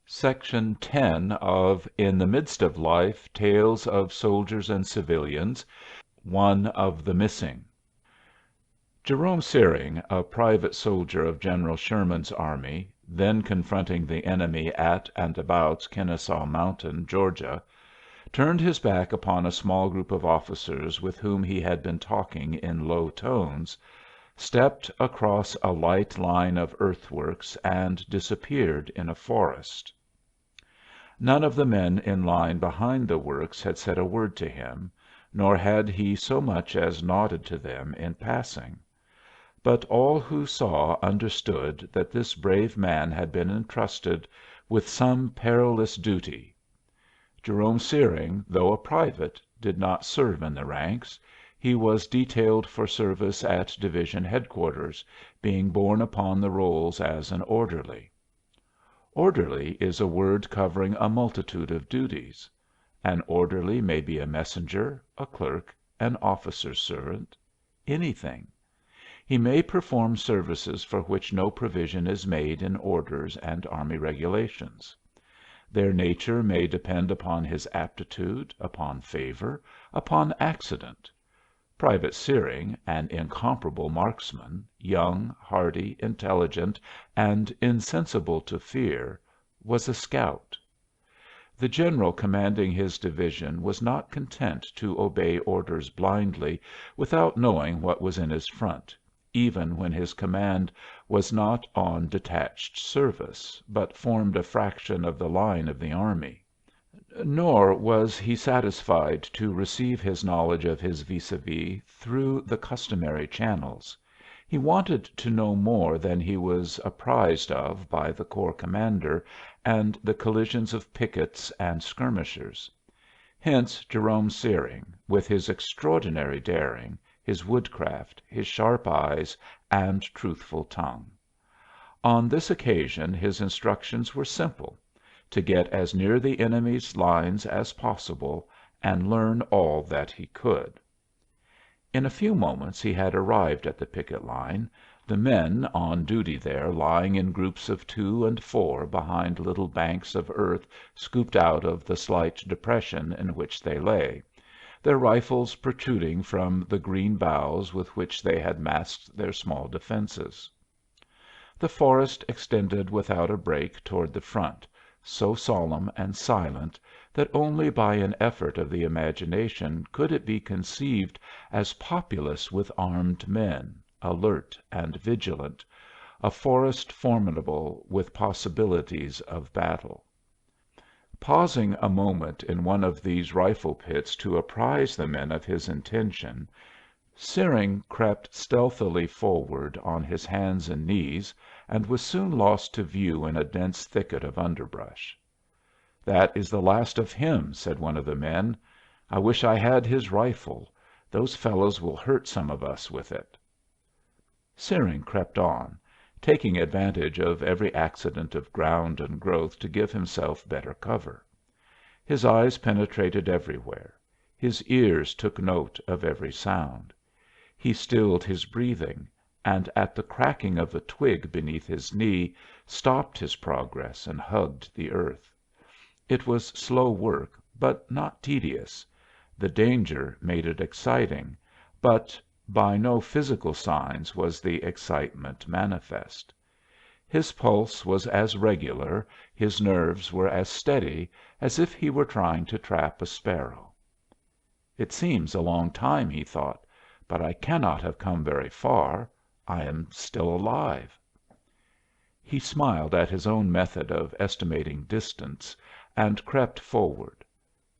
Section 10 of In the Midst of Life, Tales of Soldiers and Civilians, one of the Missing. Jerome Searing, a private soldier of General Sherman's army, then confronting the enemy at and about Kennesaw Mountain, Georgia, turned his back upon a small group of officers with whom he had been talking in low tones, stepped across a light line of earthworks, and disappeared in a forest. None of the men in line behind the works had said a word to him, nor had he so much as nodded to them in passing. But all who saw understood that this brave man had been entrusted with some perilous duty. Jerome Searing, though a private, did not serve in the ranks. He was detailed for service at division headquarters, being borne upon the rolls as an orderly. Orderly is a word covering a multitude of duties. An orderly may be a messenger, a clerk, an officer's servant, anything. He may perform services for which no provision is made in orders and army regulations. Their nature may depend upon his aptitude, upon favor, upon accident. Private Searing, an incomparable marksman, young, hardy, intelligent, and insensible to fear, was a scout. The general commanding his division was not content to obey orders blindly without knowing what was in his front, even when his command was not on detached service, but formed a fraction of the line of the army. Nor was he satisfied to receive his knowledge of his vis-a-vis through the customary channels. He wanted to know more than he was apprised of by the corps commander and the collisions of pickets and skirmishers. Hence Jerome Searing, with his extraordinary daring, his woodcraft, his sharp eyes, and truthful tongue. On this occasion his instructions were simple: to get as near the enemy's lines as possible and learn all that he could. In a few moments he had arrived at the picket line, the men on duty there lying in groups of 2 and 4 behind little banks of earth scooped out of the slight depression in which they lay, their rifles protruding from the green boughs with which they had masked their small defenses. The forest extended without a break toward the front, so solemn and silent that only by an effort of the imagination could it be conceived as populous with armed men, alert and vigilant, a forest formidable with possibilities of battle. Pausing a moment in one of these rifle pits to apprise the men of his intention, Searing crept stealthily forward on his hands and knees, and was soon lost to view in a dense thicket of underbrush. "That is the last of him," said one of the men. "I wish I had his rifle. Those fellows will hurt some of us with it." Searing crept on, taking advantage of every accident of ground and growth to give himself better cover. His eyes penetrated everywhere; his ears took note of every sound. He stilled his breathing, and at the cracking of a twig beneath his knee stopped his progress and hugged the earth. It was slow work, but not tedious; the danger made it exciting, but by no physical signs was the excitement manifest. His pulse was as regular, his nerves were as steady, as if he were trying to trap a sparrow. "It seems a long time," he thought, "but I cannot have come very far. I am still alive." He smiled at his own method of estimating distance, and crept forward.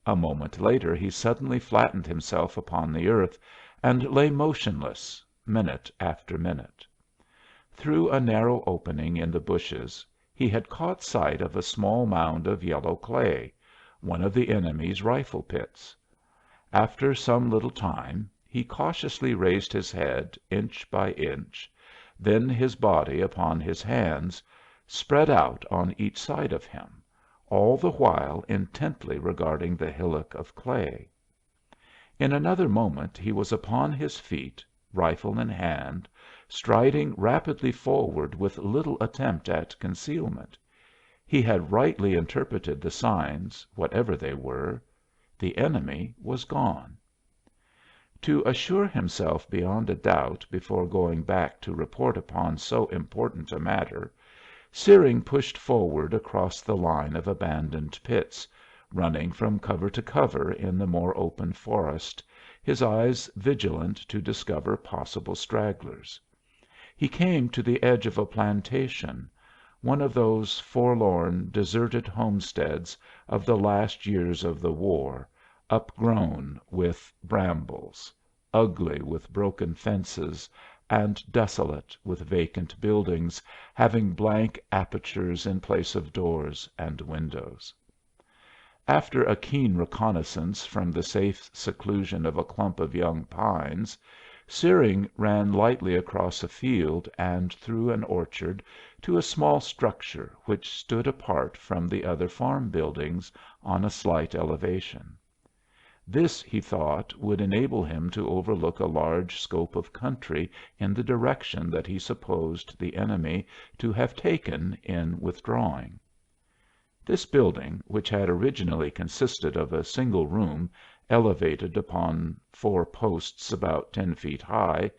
A moment later he suddenly flattened himself upon the earth, and lay motionless, minute after minute. Through a narrow opening in the bushes he had caught sight of a small mound of yellow clay, one of the enemy's rifle pits. After some little time he cautiously raised his head inch by inch, then his body upon his hands, spread out on each side of him, all the while intently regarding the hillock of clay. In another moment he was upon his feet, rifle in hand, striding rapidly forward with little attempt at concealment. He had rightly interpreted the signs, whatever they were. The enemy was gone. To assure himself beyond a doubt before going back to report upon so important a matter, Searing pushed forward across the line of abandoned pits, running from cover to cover in the more open forest, his eyes vigilant to discover possible stragglers. He came to the edge of a plantation, one of those forlorn, deserted homesteads of the last years of the war, upgrown with brambles, ugly with broken fences, and desolate with vacant buildings having blank apertures in place of doors and windows. After a keen reconnaissance from the safe seclusion of a clump of young pines, Searing ran lightly across a field and through an orchard to a small structure which stood apart from the other farm buildings on a slight elevation. This, he thought, would enable him to overlook a large scope of country in the direction that he supposed the enemy to have taken in withdrawing. This building, which had originally consisted of a single room elevated upon four posts about 10 feet high,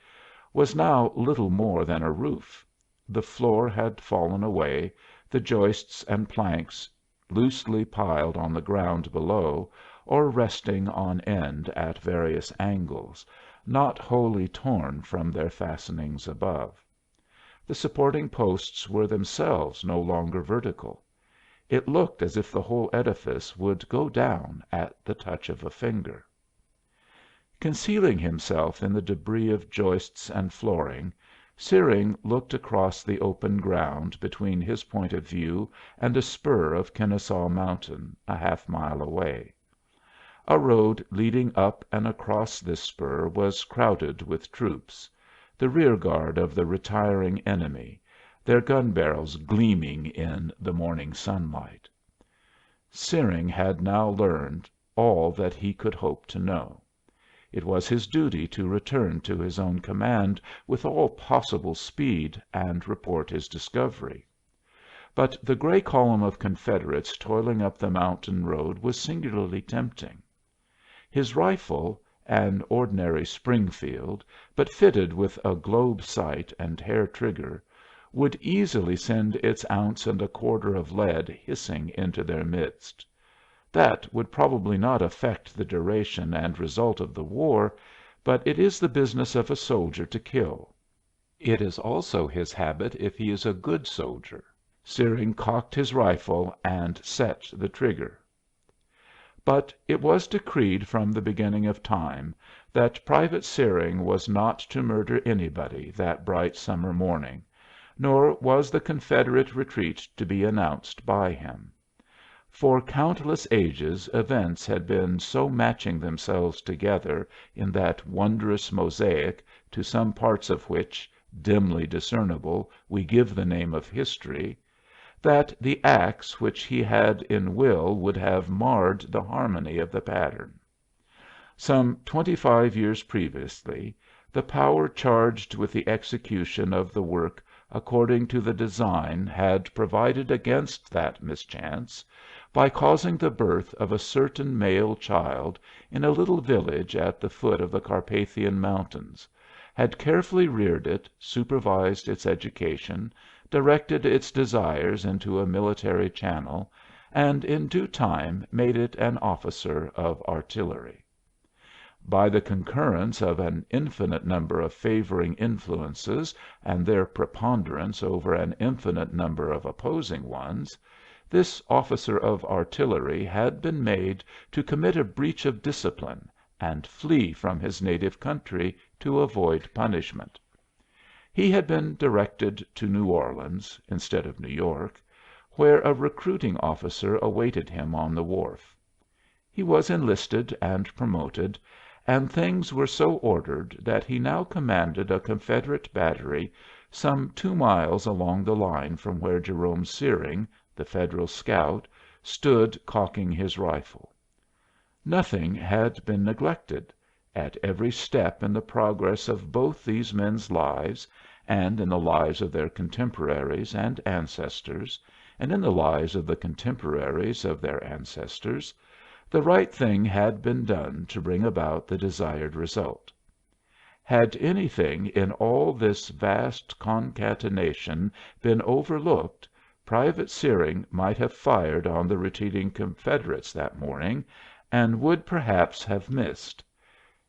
was now little more than a roof. The floor had fallen away, the joists and planks loosely piled on the ground below, or resting on end at various angles, not wholly torn from their fastenings above. The supporting posts were themselves no longer vertical. It looked as if the whole edifice would go down at the touch of a finger. Concealing himself in the debris of joists and flooring, Searing looked across the open ground between his point of view and a spur of Kennesaw Mountain, a half-mile away. A road leading up and across this spur was crowded with troops, the rear guard of the retiring enemy, their gun barrels gleaming in the morning sunlight. Searing had now learned all that he could hope to know. It was his duty to return to his own command with all possible speed and report his discovery. But the gray column of Confederates toiling up the mountain road was singularly tempting. His rifle, an ordinary Springfield, but fitted with a globe sight and hair trigger, would easily send its ounce and a quarter of lead hissing into their midst. That would probably not affect the duration and result of the war, but it is the business of a soldier to kill. It is also his habit if he is a good soldier. Searing cocked his rifle and set the trigger. But it was decreed from the beginning of time that Private Searing was not to murder anybody that bright summer morning, nor was the Confederate retreat to be announced by him. For countless ages events had been so matching themselves together in that wondrous mosaic to some parts of which, dimly discernible, we give the name of history, that the acts which he had in will would have marred the harmony of the pattern. Some 25 years previously, the power charged with the execution of the work according to the design had provided against that mischance by causing the birth of a certain male child in a little village at the foot of the Carpathian Mountains, had carefully reared it, supervised its education, directed its desires into a military channel, and in due time made it an officer of artillery. By the concurrence of an infinite number of favoring influences and their preponderance over an infinite number of opposing ones, this officer of artillery had been made to commit a breach of discipline and flee from his native country to avoid punishment. He had been directed to New Orleans, instead of New York, where a recruiting officer awaited him on the wharf. He was enlisted and promoted, and things were so ordered that he now commanded a Confederate battery some 2 miles along the line from where Jerome Searing, the Federal scout, stood cocking his rifle. Nothing had been neglected. At every step in the progress of both these men's lives, and in the lives of their contemporaries and ancestors, and in the lives of the contemporaries of their ancestors, the right thing had been done to bring about the desired result. Had anything in all this vast concatenation been overlooked, Private Searing might have fired on the retreating Confederates that morning, and would perhaps have missed.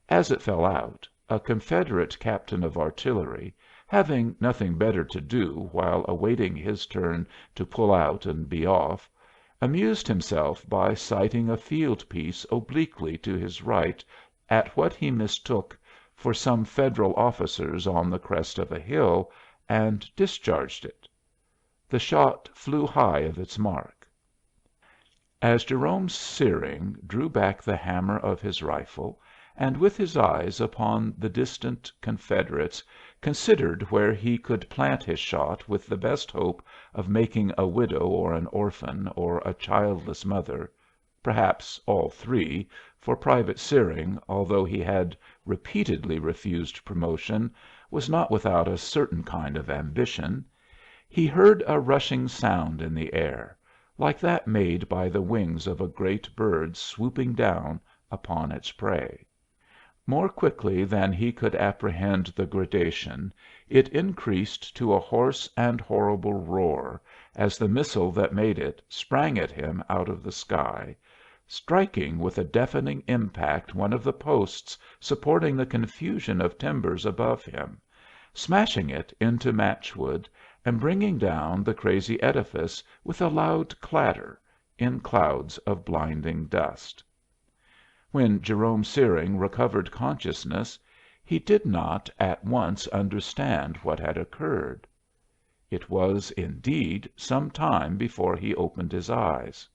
As it fell out, a Confederate captain of artillery, having nothing better to do while awaiting his turn to pull out and be off, amused himself by sighting a field piece obliquely to his right at what he mistook for some Federal officers on the crest of a hill, and discharged it. The shot flew high of its mark. As Jerome Searing drew back the hammer of his rifle, and with his eyes upon the distant Confederates considered where he could plant his shot with the best hope of making a widow or an orphan or a childless mother, perhaps all three, for Private Searing, although he had repeatedly refused promotion, was not without a certain kind of ambition, he heard a rushing sound in the air, like that made by the wings of a great bird swooping down upon its prey. More quickly than he could apprehend the gradation, it increased to a hoarse and horrible roar as the missile that made it sprang at him out of the sky, striking with a deafening impact one of the posts supporting the confusion of timbers above him, smashing it into matchwood, and bringing down the crazy edifice with a loud clatter, in clouds of blinding dust. When Jerome Searing recovered consciousness, he did not at once understand what had occurred. It was, indeed, some time before he opened his eyes.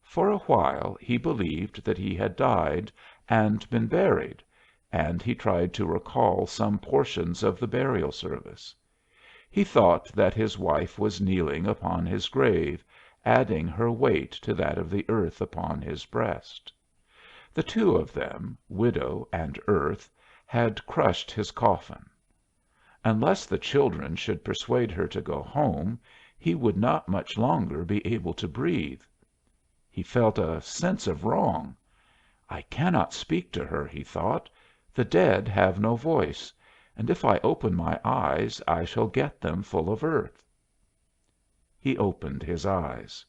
For a while he believed that he had died and been buried, and he tried to recall some portions of the burial service. He thought that his wife was kneeling upon his grave, adding her weight to that of the earth upon his breast. The two of them, widow and earth, had crushed his coffin. Unless the children should persuade her to go home, he would not much longer be able to breathe. He felt a sense of wrong. "I cannot speak to her," he thought. "The dead have no voice, and if I open my eyes I shall get them full of earth." He opened his eyes.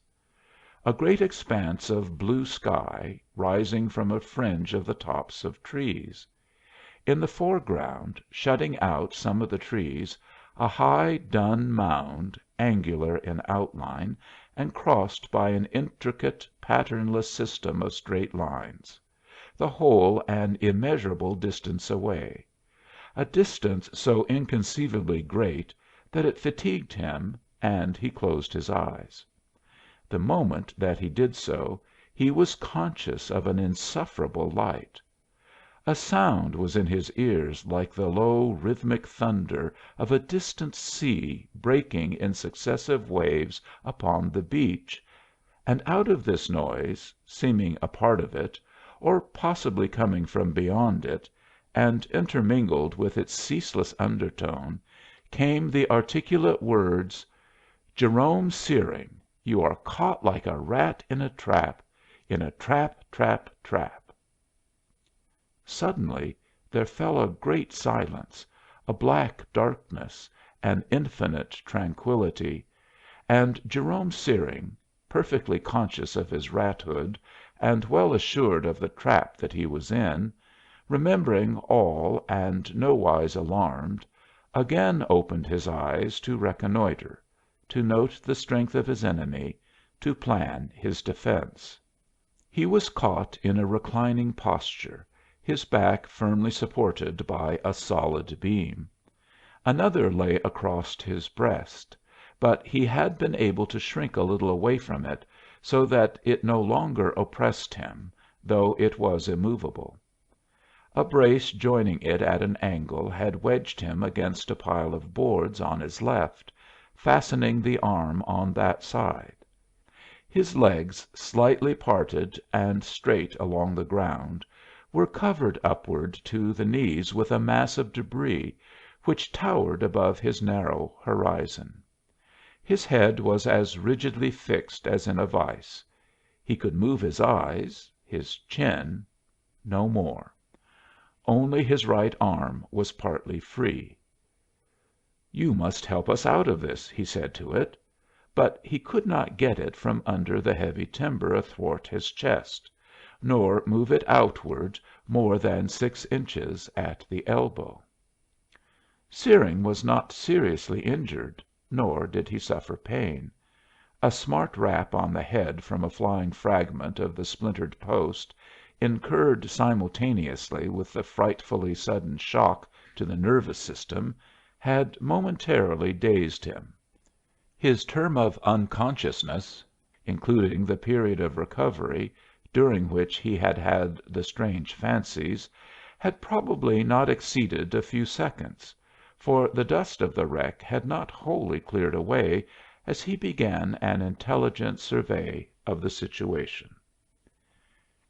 A great expanse of blue sky, rising from a fringe of the tops of trees. In the foreground, shutting out some of the trees, a high dun mound, angular in outline, and crossed by an intricate, patternless system of straight lines, the whole an immeasurable distance away, a distance so inconceivably great that it fatigued him, and he closed his eyes. The moment that he did so he was conscious of an insufferable light. A sound was in his ears like the low, rhythmic thunder of a distant sea breaking in successive waves upon the beach, and out of this noise, seeming a part of it, or possibly coming from beyond it, and intermingled with its ceaseless undertone, came the articulate words, "Jerome Searing, you are caught like a rat in a trap, in a trap, trap, trap." Suddenly there fell a great silence, a black darkness, an infinite tranquillity, and Jerome Searing, perfectly conscious of his rathood, and well assured of the trap that he was in, remembering all and nowise alarmed, again opened his eyes to reconnoitre, to note the strength of his enemy, to plan his defense. He was caught in a reclining posture, his back firmly supported by a solid beam. Another lay across his breast, but he had been able to shrink a little away from it, so that it no longer oppressed him, though it was immovable. A brace joining it at an angle had wedged him against a pile of boards on his left, fastening the arm on that side. His legs, slightly parted and straight along the ground, were covered upward to the knees with a mass of debris which towered above his narrow horizon. His head was as rigidly fixed as in a vise. He could move his eyes, his chin, no more. Only his right arm was partly free. "You must help us out of this," he said to it. But he could not get it from under the heavy timber athwart his chest, nor move it outward more than 6 inches at the elbow. Searing was not seriously injured, nor did he suffer pain. A smart rap on the head from a flying fragment of the splintered post, incurred simultaneously with the frightfully sudden shock to the nervous system, had momentarily dazed him. His term of unconsciousness, including the period of recovery, during which he had had the strange fancies, had probably not exceeded a few seconds, for the dust of the wreck had not wholly cleared away as he began an intelligent survey of the situation.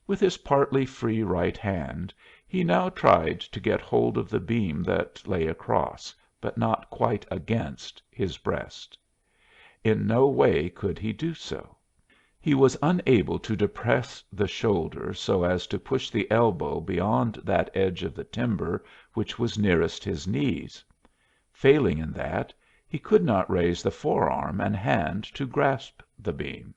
With his partly free right hand he now tried to get hold of the beam that lay across, but not quite against, his breast. In no way could he do so. He was unable to depress the shoulder so as to push the elbow beyond that edge of the timber which was nearest his knees. Failing in that, he could not raise the forearm and hand to grasp the beam.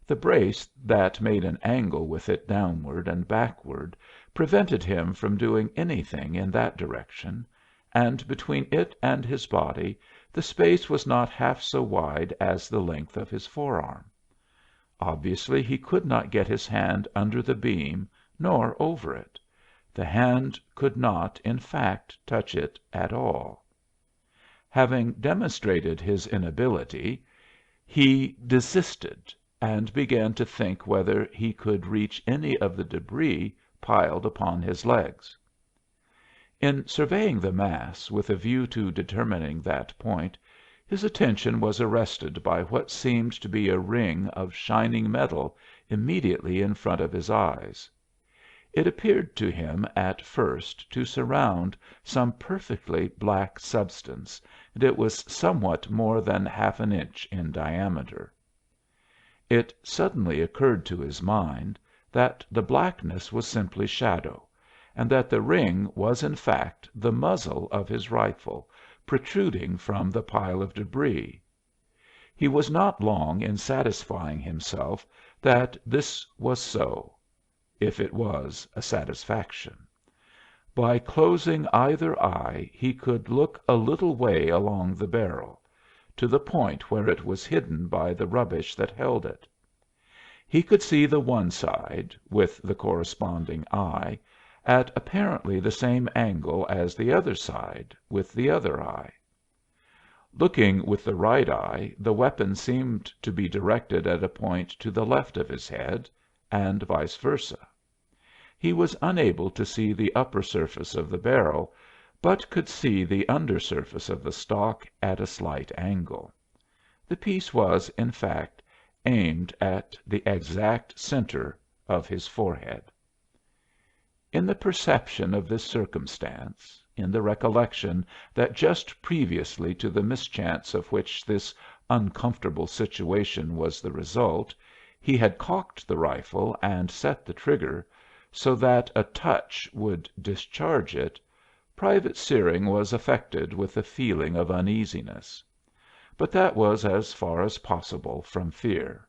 The brace that made an angle with it downward and backward prevented him from doing anything in that direction, and between it and his body the space was not half so wide as the length of his forearm. Obviously he could not get his hand under the beam nor over it. The hand could not, in fact, touch it at all. Having demonstrated his inability, he desisted, and began to think whether he could reach any of the debris piled upon his legs. In surveying the mass with a view to determining that point, his attention was arrested by what seemed to be a ring of shining metal immediately in front of his eyes. It appeared to him at first to surround some perfectly black substance, and it was somewhat more than half an inch in diameter. It suddenly occurred to his mind that the blackness was simply shadow, and that the ring was in fact the muzzle of his rifle, protruding from the pile of debris. He was not long in satisfying himself that this was so, if it was a satisfaction. By closing either eye he could look a little way along the barrel, to the point where it was hidden by the rubbish that held it. He could see the one side, with the corresponding eye, at apparently the same angle as the other side, with the other eye. Looking with the right eye, the weapon seemed to be directed at a point to the left of his head, and vice versa. He was unable to see the upper surface of the barrel, but could see the under surface of the stock at a slight angle. The piece was, in fact, aimed at the exact center of his forehead. In the perception of this circumstance, in the recollection that just previously to the mischance of which this uncomfortable situation was the result, he had cocked the rifle and set the trigger, so that a touch would discharge it, Private Searing was affected with a feeling of uneasiness. But that was as far as possible from fear.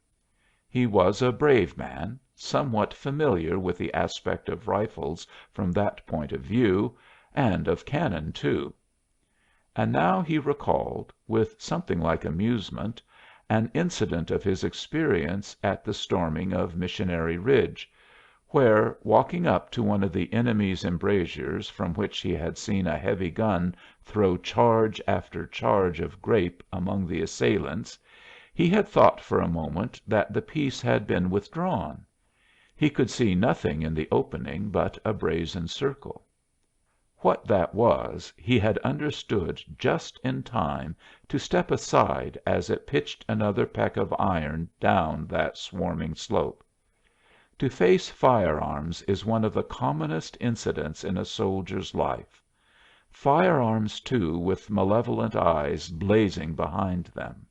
He was a brave man, somewhat familiar with the aspect of rifles from that point of view, and of cannon too. And now he recalled, with something like amusement, an incident of his experience at the storming of Missionary Ridge, where, walking up to one of the enemy's embrasures from which he had seen a heavy gun throw charge after charge of grape among the assailants, he had thought for a moment that the piece had been withdrawn. He could see nothing in the opening but a brazen circle. What that was he had understood just in time to step aside as it pitched another peck of iron down that swarming slope. To face firearms is one of the commonest incidents in a soldier's life; firearms, too, with malevolent eyes blazing behind them.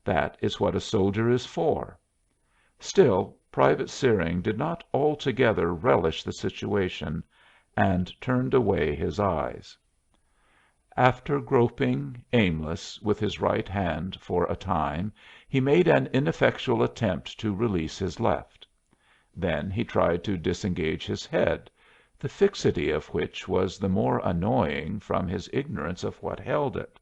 That is what a soldier is for. Still, Private Searing did not altogether relish the situation, and turned away his eyes. After groping, aimless, with his right hand for a time, he made an ineffectual attempt to release his left. Then he tried to disengage his head, the fixity of which was the more annoying from his ignorance of what held it.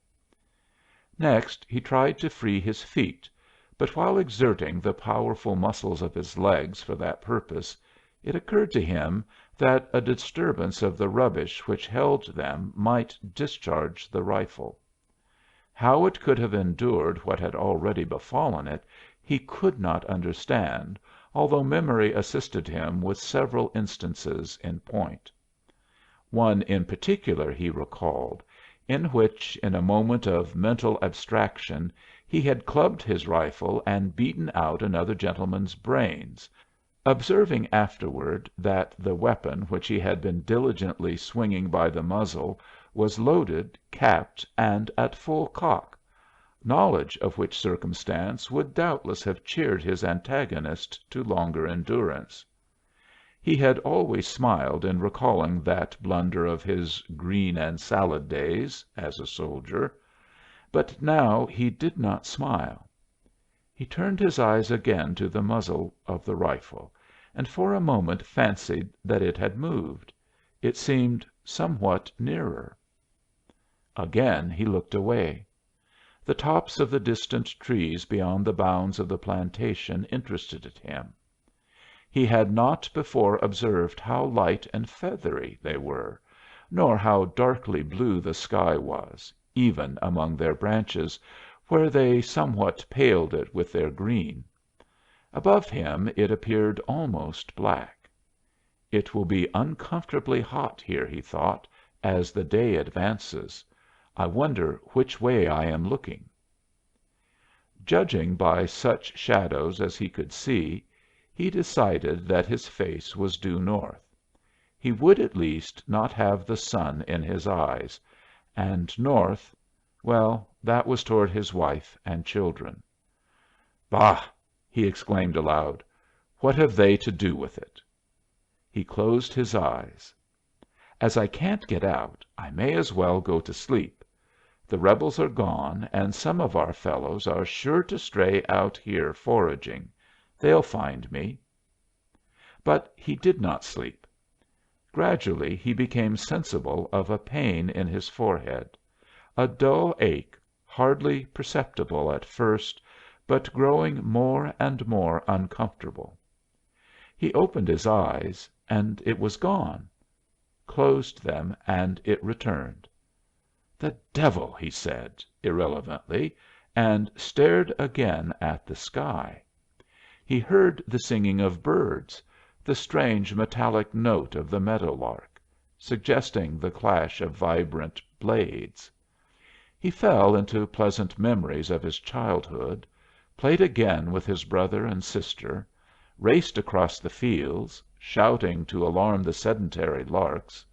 Next he tried to free his feet, but while exerting the powerful muscles of his legs for that purpose, it occurred to him that a disturbance of the rubbish which held them might discharge the rifle. How it could have endured what had already befallen it he could not understand, although memory assisted him with several instances in point. One in particular he recalled, in which, in a moment of mental abstraction, he had clubbed his rifle and beaten out another gentleman's brains, observing afterward that the weapon which he had been diligently swinging by the muzzle was loaded, capped, and at full cock, knowledge of which circumstance would doubtless have cheered his antagonist to longer endurance. He had always smiled in recalling that blunder of his "green and salad days" as a soldier, but now he did not smile. He turned his eyes again to the muzzle of the rifle, and for a moment fancied that it had moved. It seemed somewhat nearer. Again he looked away. The tops of the distant trees beyond the bounds of the plantation interested him. He had not before observed how light and feathery they were, nor how darkly blue the sky was, even among their branches, where they somewhat paled it with their green. Above him it appeared almost black. It will be uncomfortably hot here, he thought, as the day advances. I wonder which way I am looking. Judging by such shadows as he could see, he decided that his face was due north. He would at least not have the sun in his eyes, and north well, that was toward his wife and children. "Bah!" he exclaimed aloud. "What have they to do with it?" He closed his eyes. "As I can't get out, I may as well go to sleep. The rebels are gone, and some of our fellows are sure to stray out here foraging. They'll find me." But he did not sleep. Gradually he became sensible of a pain in his forehead, a dull ache, hardly perceptible at first, but growing more and more uncomfortable. He opened his eyes, and it was gone; closed them, and it returned. "The devil!" he said, irrelevantly, and stared again at the sky. He heard the singing of birds, the strange metallic note of the meadow lark, suggesting the clash of vibrant blades. He fell into pleasant memories of his childhood, played again with his brother and sister, raced across the fields, shouting to alarm the sedentary larks,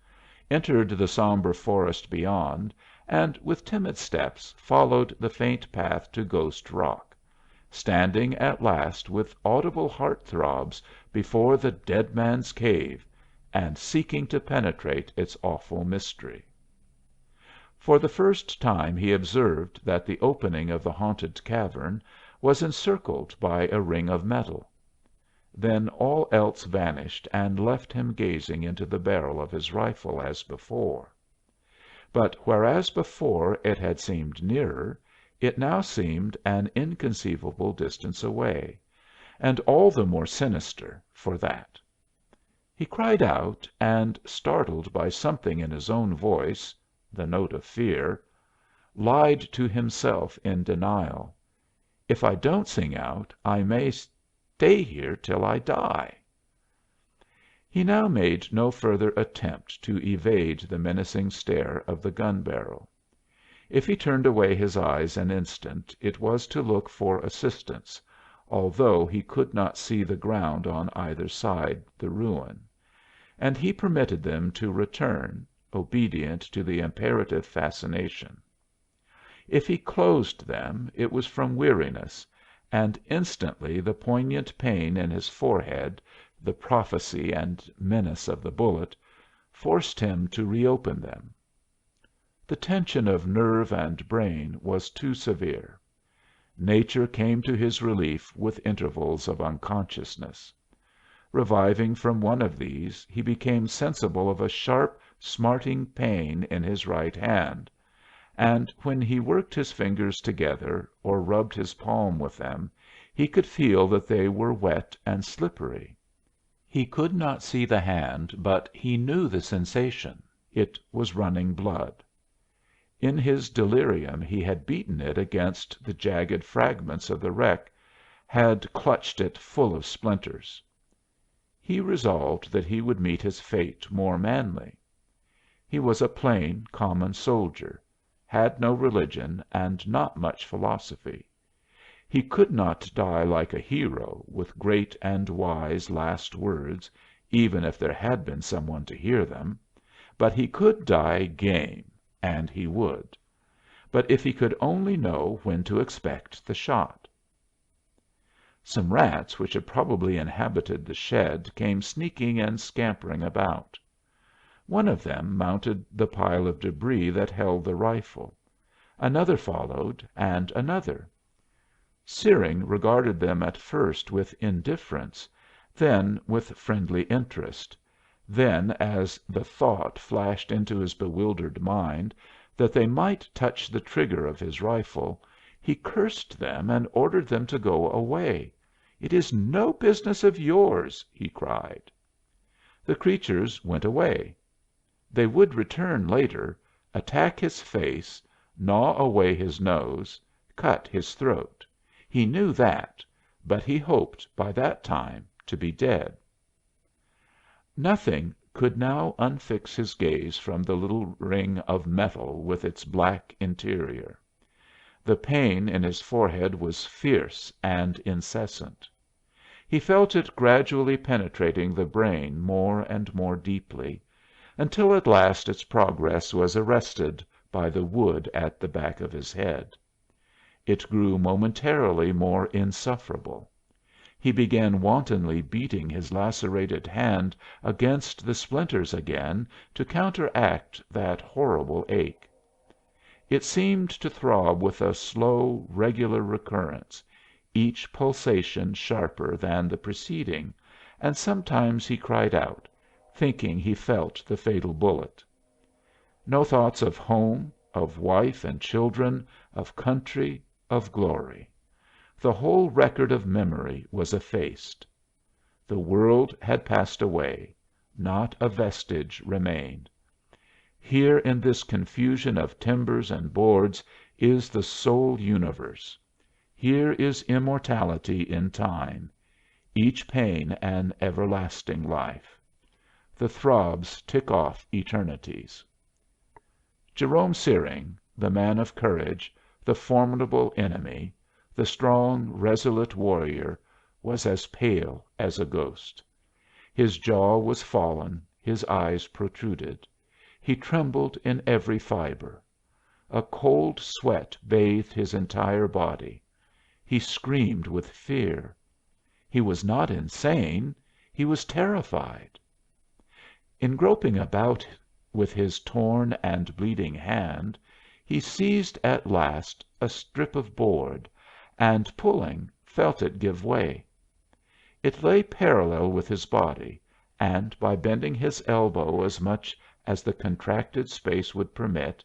entered the sombre forest beyond, and with timid steps followed the faint path to Ghost Rock, standing at last with audible heart throbs before the dead man's cave, and seeking to penetrate its awful mystery. For the first time he observed that the opening of the haunted cavern was encircled by a ring of metal. Then all else vanished and left him gazing into the barrel of his rifle as before. But whereas before it had seemed nearer, it now seemed an inconceivable distance away, and all the more sinister for that. He cried out, and, startled by something in his own voice, the note of fear, lied to himself in denial. "If I don't sing out, I may stay here till I die." He now made no further attempt to evade the menacing stare of the gun barrel. If he turned away his eyes an instant it was to look for assistance, although he could not see the ground on either side the ruin; and he permitted them to return, obedient to the imperative fascination. If he closed them it was from weariness, and instantly the poignant pain in his forehead, the prophecy and menace of the bullet, forced him to reopen them. The tension of nerve and brain was too severe. Nature came to his relief with intervals of unconsciousness. Reviving from one of these, he became sensible of a sharp, smarting pain in his right hand, and when he worked his fingers together or rubbed his palm with them he could feel that they were wet and slippery. He could not see the hand, but he knew the sensation. It was running blood. In his delirium he had beaten it against the jagged fragments of the wreck, had clutched it full of splinters. He resolved that he would meet his fate more manly. He was a plain, common soldier, had no religion and not much philosophy. He could not die like a hero, with great and wise last words, even if there had been some one to hear them, but he could die game, and he would. But if he could only know when to expect the shot. Some rats which had probably inhabited the shed came sneaking and scampering about. One of them mounted the pile of debris that held the rifle. Another followed, and another. Searing regarded them at first with indifference, then with friendly interest, then as the thought flashed into his bewildered mind that they might touch the trigger of his rifle, he cursed them and ordered them to go away. "It is no business of yours," he cried. The creatures went away. They would return later, attack his face, gnaw away his nose, cut his throat. He knew that, but he hoped by that time to be dead. Nothing could now unfix his gaze from the little ring of metal with its black interior. The pain in his forehead was fierce and incessant. He felt it gradually penetrating the brain more and more deeply, until at last its progress was arrested by the wood at the back of his head. It grew momentarily more insufferable. He began wantonly beating his lacerated hand against the splinters again to counteract that horrible ache. It seemed to throb with a slow, regular recurrence, each pulsation sharper than the preceding, and sometimes he cried out, thinking he felt the fatal bullet. No thoughts of home, of wife and children, of country, of glory. The whole record of memory was effaced. The world had passed away, not a vestige remained. Here in this confusion of timbers and boards is the sole universe. Here is immortality in time, each pain an everlasting life. The throbs tick off eternities. Jerome Searing, the man of courage, the formidable enemy, the strong, resolute warrior, was as pale as a ghost. His jaw was fallen, his eyes protruded. He trembled in every fiber. A cold sweat bathed his entire body. He screamed with fear. He was not insane; he was terrified. In groping about with his torn and bleeding hand, he seized at last a strip of board, and pulling, felt it give way. It lay parallel with his body, and by bending his elbow as much as the contracted space would permit,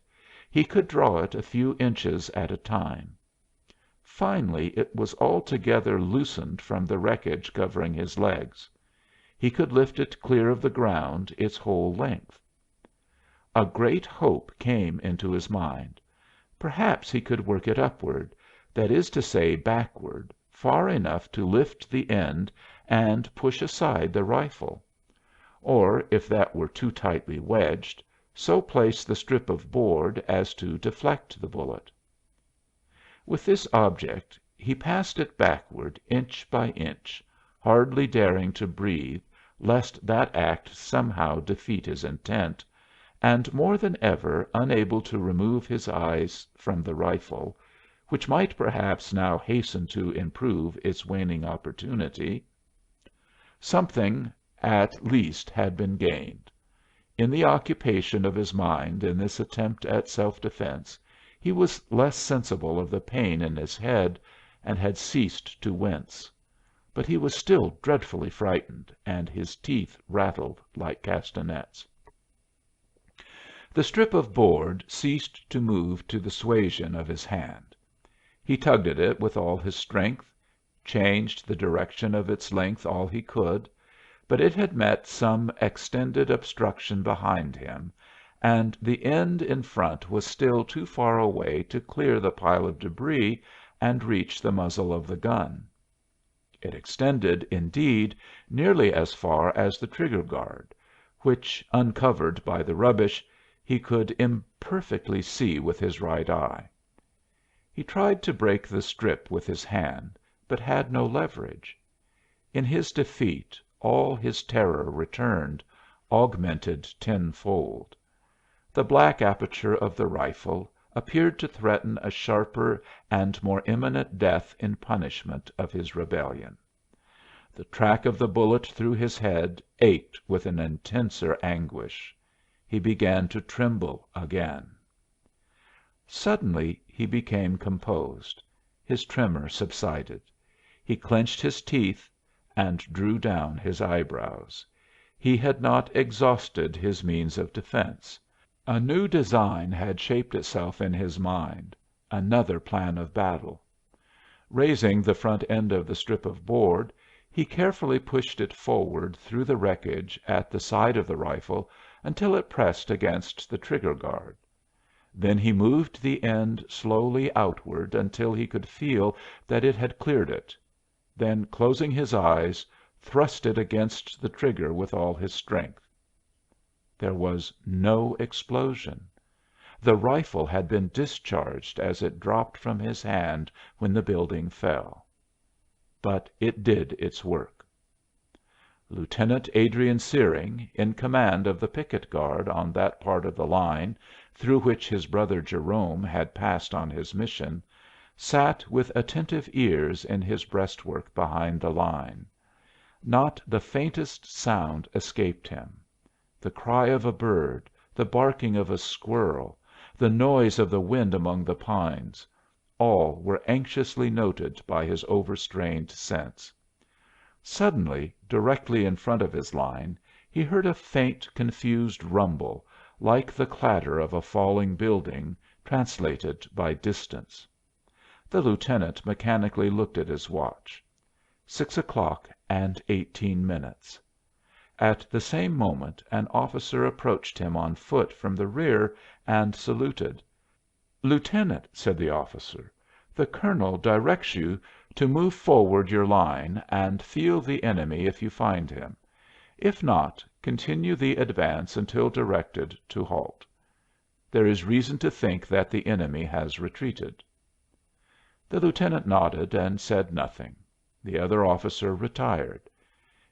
he could draw it a few inches at a time. Finally it was altogether loosened from the wreckage covering his legs. He could lift it clear of the ground its whole length. A great hope came into his mind. Perhaps he could work it upward, that is to say backward, far enough to lift the end and push aside the rifle; or, if that were too tightly wedged, so place the strip of board as to deflect the bullet. With this object he passed it backward inch by inch, hardly daring to breathe lest that act somehow defeat his intent, and more than ever unable to remove his eyes from the rifle, which might perhaps now hasten to improve its waning opportunity. Something at least had been gained. In the occupation of his mind in this attempt at self defense he was less sensible of the pain in his head, and had ceased to wince. But he was still dreadfully frightened, and his teeth rattled like castanets. The strip of board ceased to move to the suasion of his hand. He tugged at it with all his strength, changed the direction of its length all he could, but it had met some extended obstruction behind him, and the end in front was still too far away to clear the pile of debris and reach the muzzle of the gun. It extended, indeed, nearly as far as the trigger guard, which, uncovered by the rubbish, he could imperfectly see with his right eye. He tried to break the strip with his hand, but had no leverage. In his defeat all his terror returned, augmented tenfold. The black aperture of the rifle appeared to threaten a sharper and more imminent death in punishment of his rebellion. The track of the bullet through his head ached with an intenser anguish. He began to tremble again. Suddenly he became composed. His tremor subsided. He clenched his teeth and drew down his eyebrows. He had not exhausted his means of defense. A new design had shaped itself in his mind, another plan of battle. Raising the front end of the strip of board, he carefully pushed it forward through the wreckage at the side of the rifle until it pressed against the trigger guard. Then he moved the end slowly outward until he could feel that it had cleared it, then, closing his eyes, thrust it against the trigger with all his strength. There was no explosion. The rifle had been discharged as it dropped from his hand when the building fell. But it did its work. Lieutenant Adrian Searing, in command of the picket guard on that part of the line through which his brother Jerome had passed on his mission, sat with attentive ears in his breastwork behind the line. Not the faintest sound escaped him. The cry of a bird, the barking of a squirrel, the noise of the wind among the pines, all were anxiously noted by his overstrained sense. Suddenly, directly in front of his line, he heard a faint, confused rumble, like the clatter of a falling building, translated by distance. The lieutenant mechanically looked at his watch. 6:00 and 18 minutes. At the same moment an officer approached him on foot from the rear and saluted. "Lieutenant," said the officer, "the colonel directs you to move forward your line and feel the enemy if you find him. If not, continue the advance until directed to halt. There is reason to think that the enemy has retreated." The lieutenant nodded and said nothing. The other officer retired.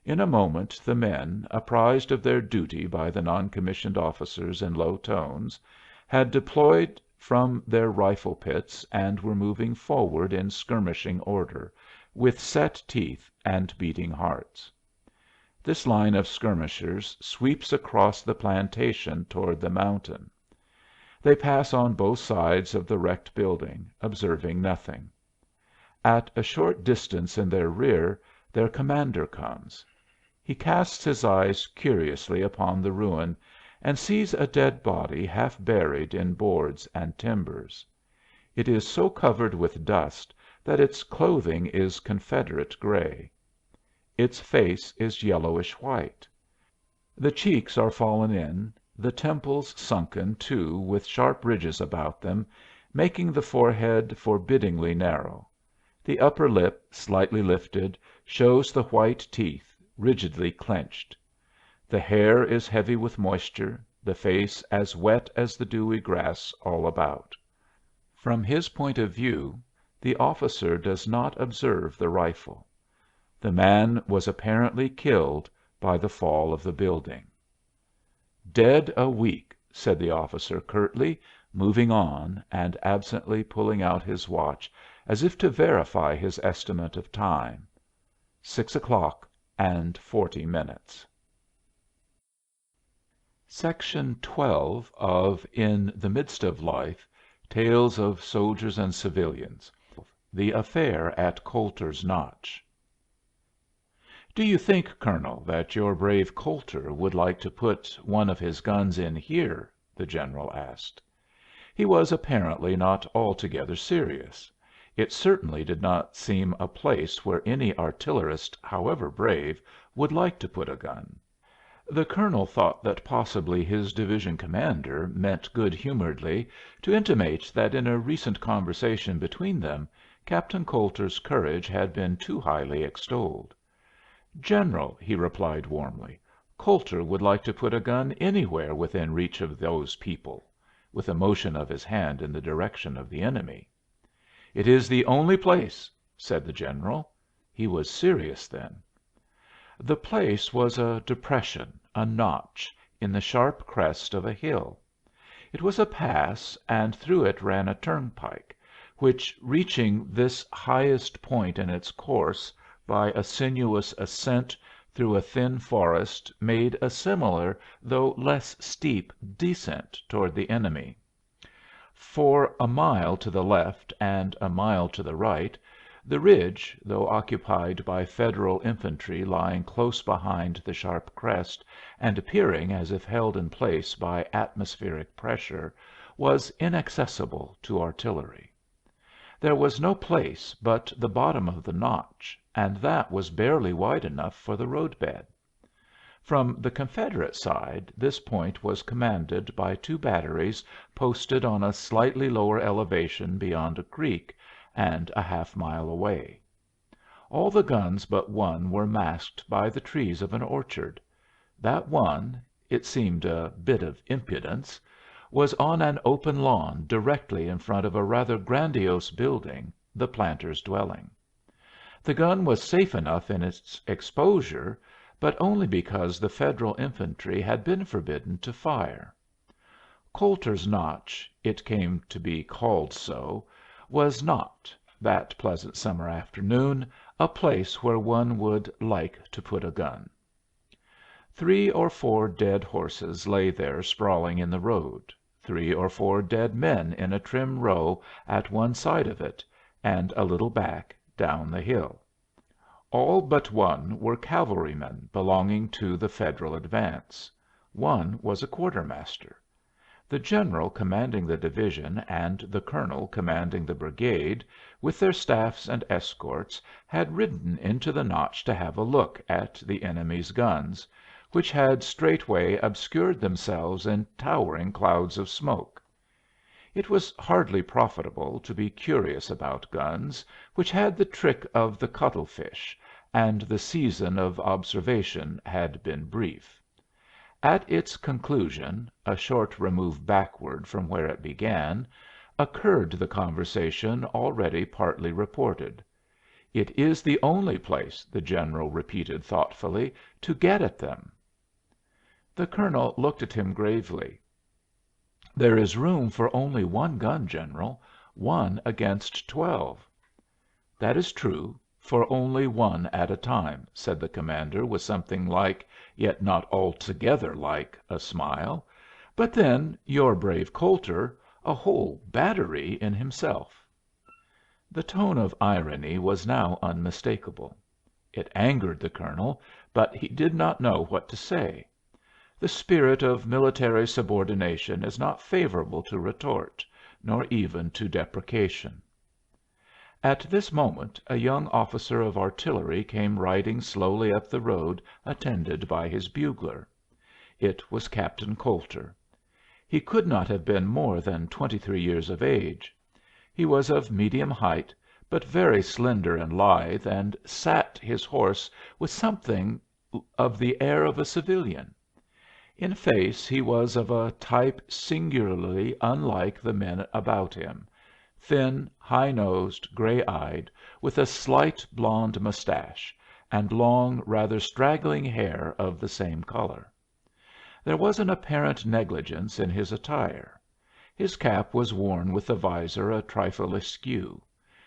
In a moment the men, apprised of their duty by the non commissioned officers in low tones, had deployed from their rifle pits and were moving forward in skirmishing order, with set teeth and beating hearts. This line of skirmishers sweeps across the plantation toward the mountain. They pass on both sides of the wrecked building, observing nothing. At a short distance in their rear their commander comes. He casts his eyes curiously upon the ruin, and sees a dead body half buried in boards and timbers. It is so covered with dust that its clothing is Confederate gray. Its face is yellowish white. The cheeks are fallen in, the temples sunken, too, with sharp ridges about them, making the forehead forbiddingly narrow. The upper lip, slightly lifted, shows the white teeth, rigidly clenched. The hair is heavy with moisture, the face as wet as the dewy grass all about. From his point of view, the officer does not observe the rifle. The man was apparently killed by the fall of the building. "Dead a week," said the officer curtly, moving on, and absently pulling out his watch as if to verify his estimate of time. 6:00 and 40 minutes. Section 12 of In the Midst of Life, Tales of Soldiers and Civilians. The Affair at Coulter's Notch. "Do you think, Colonel, that your brave Coulter would like to put one of his guns in here?" the general asked. He was apparently not altogether serious. It certainly did not seem a place where any artillerist, however brave, would like to put a gun. The colonel thought that possibly his division commander meant good humoredly to intimate that in a recent conversation between them Captain Coulter's courage had been too highly extolled. "General," he replied warmly, "Coulter would like to put a gun anywhere within reach of those people," with a motion of his hand in the direction of the enemy. "It is the only place," said the general. He was serious then. The place was a depression, a notch, in the sharp crest of a hill. It was a pass, and through it ran a turnpike, which, reaching this highest point in its course by a sinuous ascent through a thin forest, made a similar, though less steep, descent toward the enemy. For a mile to the left and a mile to the right, the ridge, though occupied by Federal infantry lying close behind the sharp crest and appearing as if held in place by atmospheric pressure, was inaccessible to artillery. There was no place but the bottom of the notch, and that was barely wide enough for the roadbed. From the Confederate side this point was commanded by two batteries posted on a slightly lower elevation beyond a creek, and a half-mile away. All the guns but one were masked by the trees of an orchard. That one, it seemed a bit of impudence, was on an open lawn directly in front of a rather grandiose building, the planter's dwelling. The gun was safe enough in its exposure, but only because the Federal infantry had been forbidden to fire. Coulter's Notch, it came to be called so, was not, that pleasant summer afternoon, a place where one would like to put a gun. 3 or 4 dead horses lay there sprawling in the road, 3 or 4 dead men in a trim row at one side of it, and a little back, down the hill. All but one were cavalrymen belonging to the Federal advance. One was a quartermaster. The general commanding the division and the colonel commanding the brigade, with their staffs and escorts, had ridden into the notch to have a look at the enemy's guns, which had straightway obscured themselves in towering clouds of smoke. It was hardly profitable to be curious about guns, which had the trick of the cuttlefish, and the season of observation had been brief. At its conclusion, a short remove backward from where it began, occurred the conversation already partly reported. "It is the only place," the general repeated thoughtfully, "to get at them." The colonel looked at him gravely. "There is room for only one gun, General, 1 against 12." "That is true, for only one at a time," said the commander with something like, yet not altogether like, a smile. "But then your brave Coulter, a whole battery in himself." The tone of irony was now unmistakable. It angered the colonel, but he did not know what to say. The spirit of military subordination is not favorable to retort, nor even to deprecation. At this moment a young officer of artillery came riding slowly up the road attended by his bugler. It was Captain Coulter. He could not have been more than 23 years of age. He was of medium height, but very slender and lithe, and sat his horse with something of the air of a civilian. In face he was of a type singularly unlike the men about him, thin, high-nosed, gray-eyed, with a slight blond mustache, and long, rather straggling hair of the same color. There was an apparent negligence in his attire. His cap was worn with the visor a trifle askew;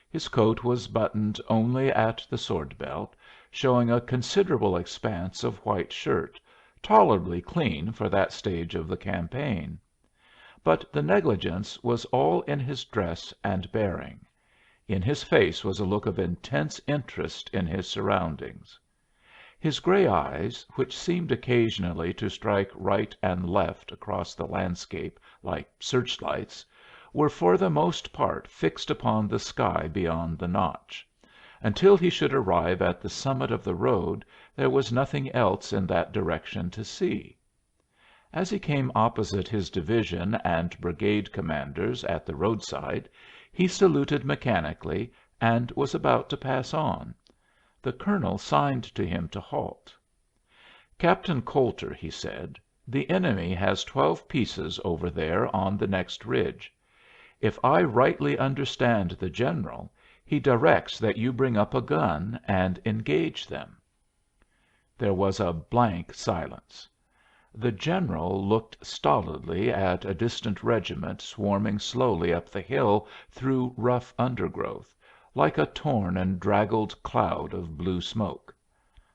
his coat was buttoned only at the sword belt, showing a considerable expanse of white shirt, tolerably clean for that stage of the campaign. But the negligence was all in his dress and bearing. In his face was a look of intense interest in his surroundings. His gray eyes, which seemed occasionally to strike right and left across the landscape like searchlights, were for the most part fixed upon the sky beyond the Notch. Until he should arrive at the summit of the road there was nothing else in that direction to see. As he came opposite his division and brigade commanders at the roadside, he saluted mechanically and was about to pass on. The colonel signed to him to halt. "Captain Coulter," he said, "the enemy has 12 pieces over there on the next ridge. If I rightly understand the general, he directs that you bring up a gun and engage them." There was a blank silence. The general looked stolidly at a distant regiment swarming slowly up the hill through rough undergrowth, like a torn and draggled cloud of blue smoke.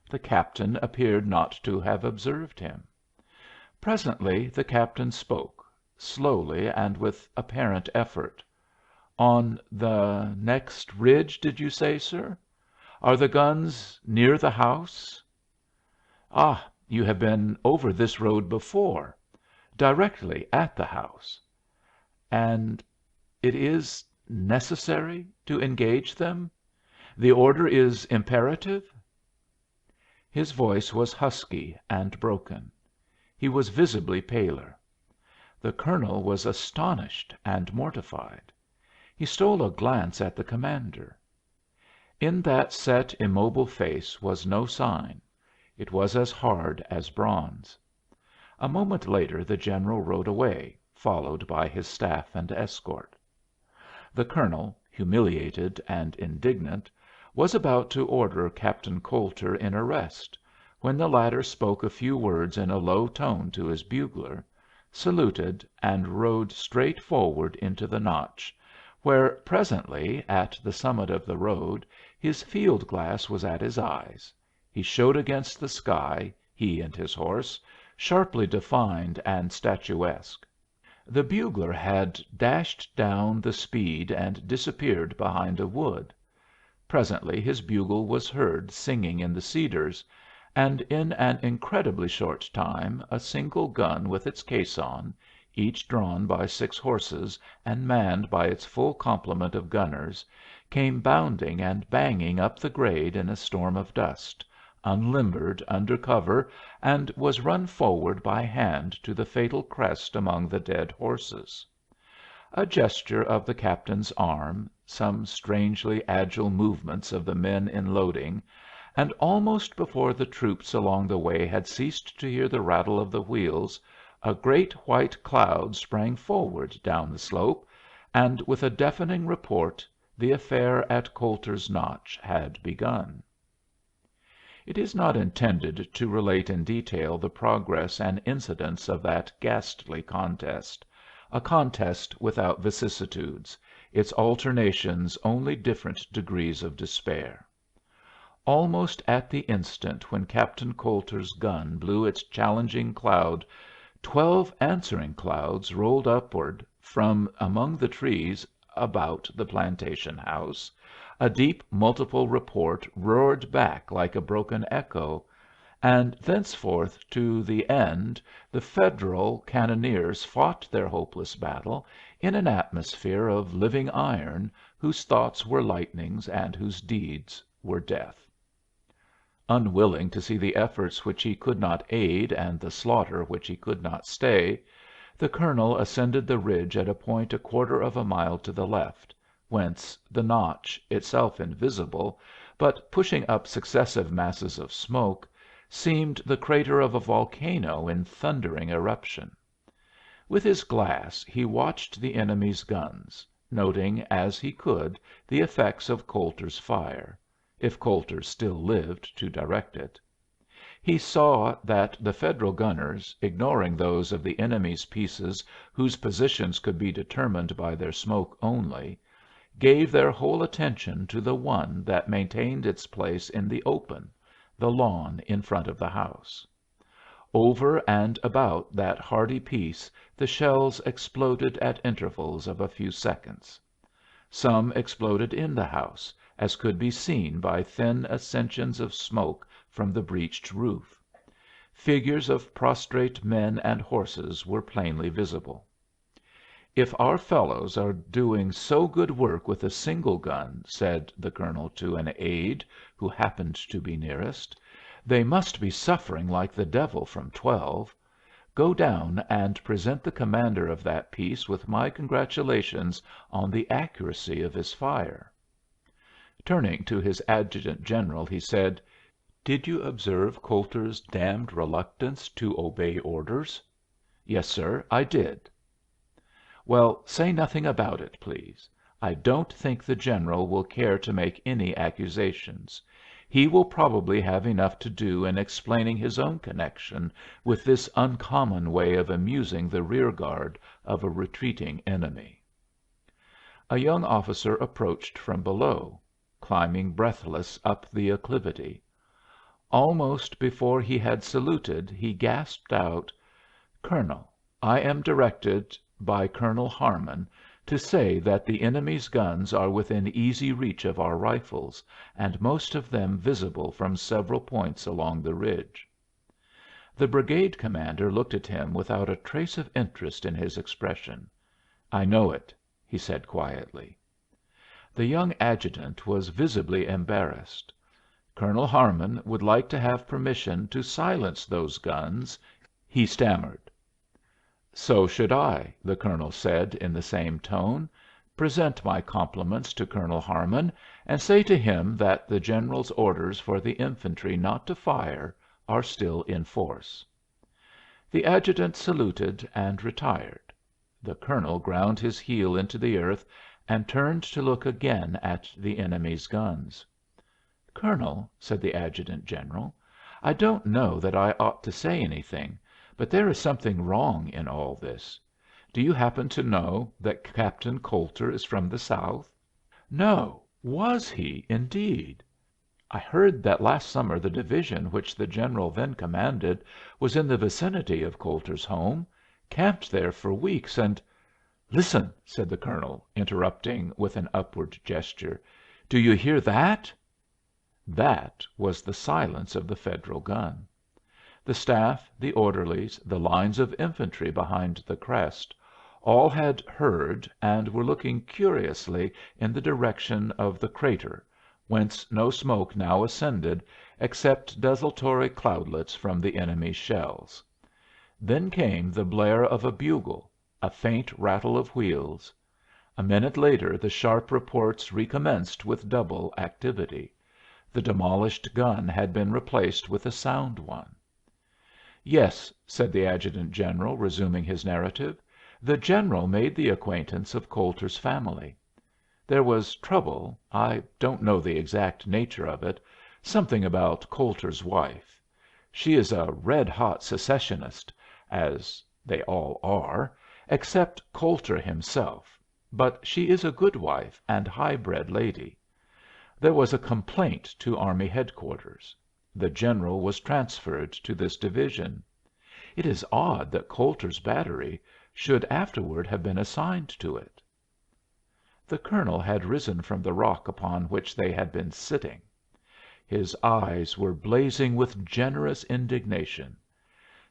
The captain appeared not to have observed him. Presently the captain spoke, slowly and with apparent effort. "On the next ridge, did you say, sir? Are the guns near the house?" "Ah, you have been over this road before. Directly at the house." "And it is necessary to engage them? The order is imperative?" His voice was husky and broken. He was visibly paler. The colonel was astonished and mortified. He stole a glance at the commander. In that set, immobile face was no sign; it was as hard as bronze. A moment later the general rode away, followed by his staff and escort. The colonel, humiliated and indignant, was about to order Captain Coulter in arrest, when the latter spoke a few words in a low tone to his bugler, saluted, and rode straight forward into the Notch, where presently, at the summit of the road, his field glass was at his eyes. He showed against the sky, he and his horse, sharply defined and statuesque. The bugler had dashed down the speed and disappeared behind a wood. Presently his bugle was heard singing in the cedars, and in an incredibly short time a single gun with its case on, each drawn by 6 horses and manned by its full complement of gunners, came bounding and banging up the grade in a storm of dust, unlimbered under cover, and was run forward by hand to the fatal crest among the dead horses. A gesture of the captain's arm, some strangely agile movements of the men in loading, and almost before the troops along the way had ceased to hear the rattle of the wheels, a great white cloud sprang forward down the slope, and with a deafening report the affair at Coulter's Notch had begun. It is not intended to relate in detail the progress and incidents of that ghastly contest, a contest without vicissitudes, its alternations only different degrees of despair. Almost at the instant when Captain Coulter's gun blew its challenging cloud 12 answering clouds rolled upward from among the trees about the plantation house, a deep multiple report roared back like a broken echo, and thenceforth to the end the Federal cannoneers fought their hopeless battle in an atmosphere of living iron whose thoughts were lightnings and whose deeds were death. Unwilling to see the efforts which he could not aid and the slaughter which he could not stay, the colonel ascended the ridge at a point a quarter of a mile to the left, whence the Notch, itself invisible, but pushing up successive masses of smoke, seemed the crater of a volcano in thundering eruption. With his glass he watched the enemy's guns, noting as he could the effects of Coulter's fire, if Coulter still lived to direct it. He saw that the Federal gunners, ignoring those of the enemy's pieces whose positions could be determined by their smoke only, gave their whole attention to the one that maintained its place in the open, the lawn in front of the house. Over and about that hardy piece the shells exploded at intervals of a few seconds. Some exploded in the house, as could be seen by thin ascensions of smoke from the breached roof. Figures of prostrate men and horses were plainly visible. "If our fellows are doing so good work with a single gun," said the colonel to an aide who happened to be nearest, "they must be suffering like the devil from 12. Go down and present the commander of that piece with my congratulations on the accuracy of his fire." Turning to his adjutant general, he said, "Did you observe Coulter's damned reluctance to obey orders?" "Yes, sir, I did." "Well, say nothing about it, please. I don't think the general will care to make any accusations. He will probably have enough to do in explaining his own connection with this uncommon way of amusing the rear guard of a retreating enemy." A young officer approached from below, climbing breathless up the acclivity. Almost before he had saluted he gasped out, "Colonel, I am directed by Colonel Harmon to say that the enemy's guns are within easy reach of our rifles, and most of them visible from several points along the ridge." The brigade commander looked at him without a trace of interest in his expression. "I know it," he said quietly. The young adjutant was visibly embarrassed. "Colonel Harmon would like to have permission to silence those guns," he stammered. "So should I," the colonel said in the same tone. "Present my compliments to Colonel Harmon, and say to him that the general's orders for the infantry not to fire are still in force." The adjutant saluted and retired. The colonel ground his heel into the earth and turned to look again at the enemy's guns. "Colonel," said the adjutant general, "I don't know that I ought to say anything, but there is something wrong in all this. Do you happen to know that Captain Coulter is from the South?" "No. Was he, indeed?" "I heard that last summer the division which the general then commanded was in the vicinity of Coulter's home, camped there for weeks, and " "Listen!" said the colonel, interrupting with an upward gesture. "Do you hear that?" That was the silence of the Federal gun. The staff, the orderlies, the lines of infantry behind the crest, all had heard and were looking curiously in the direction of the crater, whence no smoke now ascended except desultory cloudlets from the enemy's shells. Then came the blare of a bugle, a faint rattle of wheels. A minute later the sharp reports recommenced with double activity. The demolished gun had been replaced with a sound one. "Yes," said the adjutant general, resuming his narrative, "the general made the acquaintance of Coulter's family. There was trouble, I don't know the exact nature of it, something about Coulter's wife. She is a red hot secessionist, as they all are, except Coulter himself, but she is a good wife and high bred lady. There was a complaint to army headquarters. The general was transferred to this division. It is odd that Coulter's battery should afterward have been assigned to it." The colonel had risen from the rock upon which they had been sitting. His eyes were blazing with generous indignation.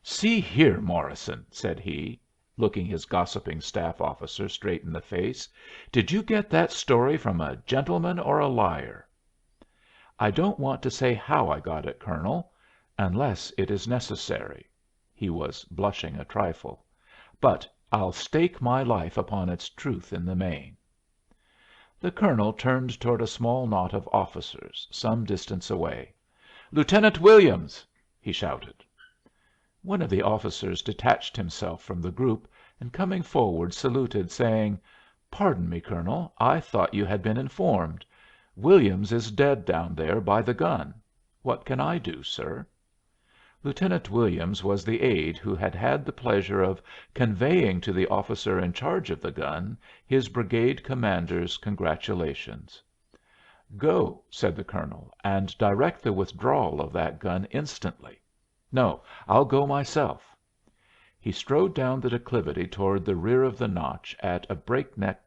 "See here, Morrison," said he, looking his gossiping staff officer straight in the face, "did you get that story from a gentleman or a liar?" "I don't want to say how I got it, Colonel, unless it is necessary." He was blushing a trifle. "But I'll stake my life upon its truth in the main." The colonel turned toward a small knot of officers some distance away. "Lieutenant Williams!" he shouted. One of the officers detached himself from the group, and coming forward saluted, saying, "Pardon me, Colonel, I thought you had been informed. Williams is dead down there by the gun. What can I do, sir?" Lieutenant Williams was the aide who had had the pleasure of conveying to the officer in charge of the gun his brigade commander's congratulations. "Go," said the colonel, "and direct the withdrawal of that gun instantly. No, I'll go myself." He strode down the declivity toward the rear of the Notch at a breakneck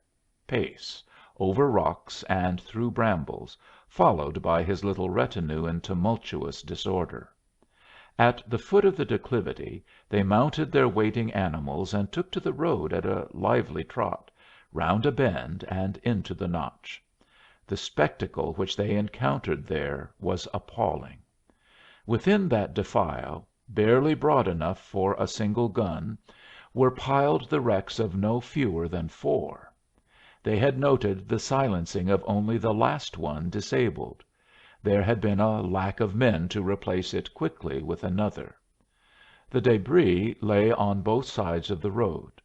pace, over rocks and through brambles, followed by his little retinue in tumultuous disorder. At the foot of the declivity they mounted their waiting animals and took to the road at a lively trot, round a bend and into the Notch. The spectacle which they encountered there was appalling. Within that defile, barely broad enough for a single gun, were piled the wrecks of no fewer than four. They had noted the silencing of only the last one disabled. There had been a lack of men to replace it quickly with another. The débris lay on both sides of the road.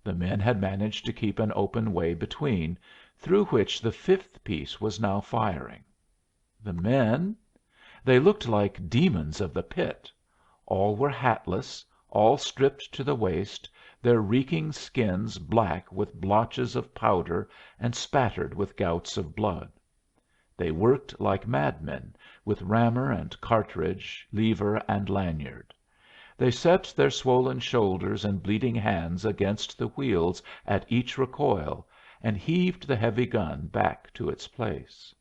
The men had managed to keep an open way between, through which the fifth piece was now firing. The men? They looked like demons of the pit. All were hatless, all stripped to the waist, their reeking skins black with blotches of powder and spattered with gouts of blood. They worked like madmen, with rammer and cartridge, lever and lanyard. They set their swollen shoulders and bleeding hands against the wheels at each recoil, and heaved the heavy gun back to its place.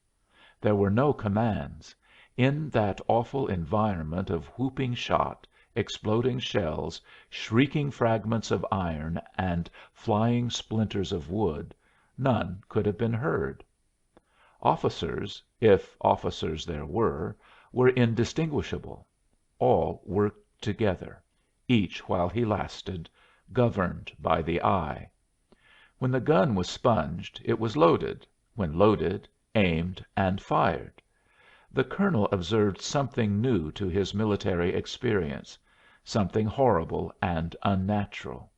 There were no commands. In that awful environment of whooping shot, exploding shells, shrieking fragments of iron, and flying splinters of wood, none could have been heard. Officers, if officers there were indistinguishable. All worked together, each while he lasted, governed by the eye. When the gun was sponged, it was loaded; when loaded, aimed and fired. The colonel observed something new to his military experience, something horrible and unnatural.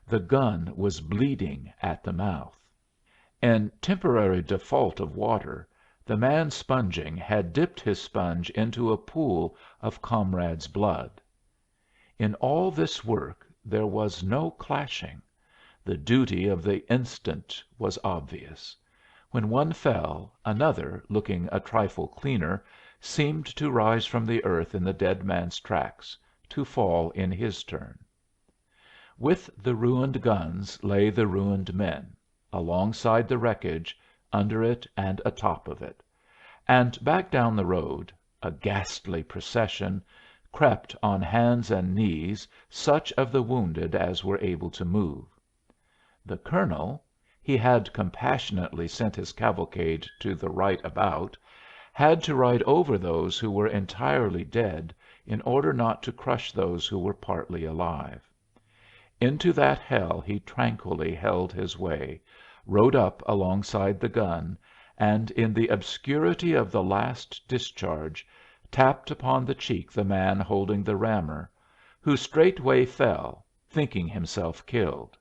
The gun was bleeding at the mouth. In temporary default of water, the man sponging had dipped his sponge into a pool of comrade's blood. In all this work there was no clashing. The duty of the instant was obvious. When one fell, another, looking a trifle cleaner, seemed to rise from the earth in the dead man's tracks, to fall in his turn. With the ruined guns lay the ruined men, alongside the wreckage, under it and atop of it; and back down the road, a ghastly procession, crept on hands and knees such of the wounded as were able to move. The colonel he had compassionately sent his cavalcade to the right about had to ride over those who were entirely dead in order not to crush those who were partly alive. Into that hell he tranquilly held his way, rode up alongside the gun, and in the obscurity of the last discharge tapped upon the cheek the man holding the rammer, who straightway fell, thinking himself killed.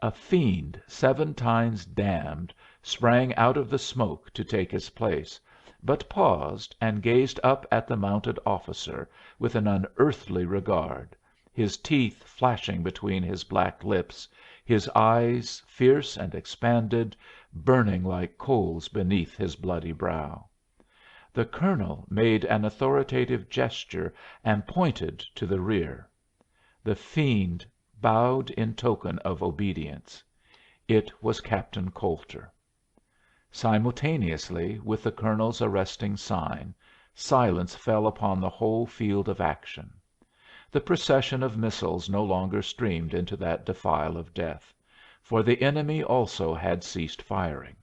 A fiend 7 times damned sprang out of the smoke to take his place, but paused and gazed up at the mounted officer with an unearthly regard, his teeth flashing between his black lips, his eyes, fierce and expanded, burning like coals beneath his bloody brow. The colonel made an authoritative gesture and pointed to the rear. The fiend bowed in token of obedience. It was Captain Coulter. Simultaneously with the colonel's arresting sign, silence fell upon the whole field of action. The procession of missiles no longer streamed into that defile of death, for the enemy also had ceased firing.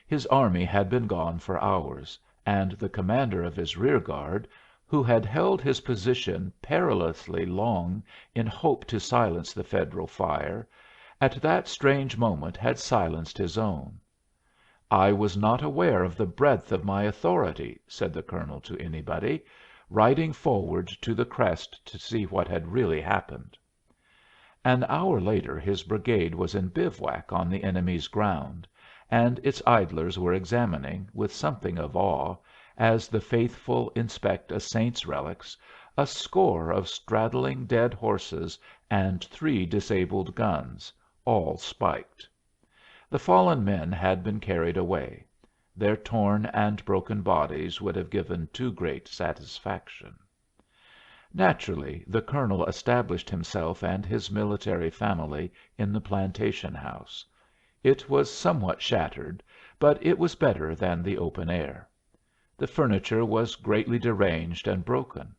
His army had been gone for hours, and the commander of his rear guard, who had held his position perilously long in hope to silence the Federal fire, at that strange moment had silenced his own. "I was not aware of the breadth of my authority," said the colonel to anybody, riding forward to the crest to see what had really happened. An hour later his brigade was in bivouac on the enemy's ground, and its idlers were examining, with something of awe, as the faithful inspect a saint's relics, a score of straddling dead horses and 3 disabled guns, all spiked. The fallen men had been carried away; their torn and broken bodies would have given too great satisfaction. Naturally, the colonel established himself and his military family in the plantation house. It was somewhat shattered, but it was better than the open air. The furniture was greatly deranged and broken.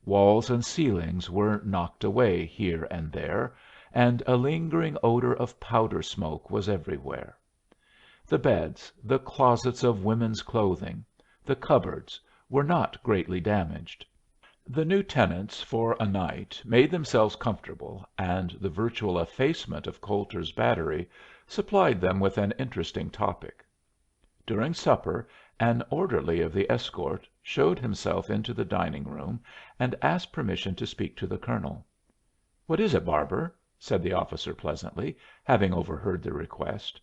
Walls and ceilings were knocked away here and there, and a lingering odor of powder smoke was everywhere. The beds, the closets of women's clothing, the cupboards, were not greatly damaged. The new tenants for a night made themselves comfortable, and the virtual effacement of Coulter's battery supplied them with an interesting topic. During supper an orderly of the escort showed himself into the dining room and asked permission to speak to the colonel. "What is it, Barber?" said the officer pleasantly, having overheard the request.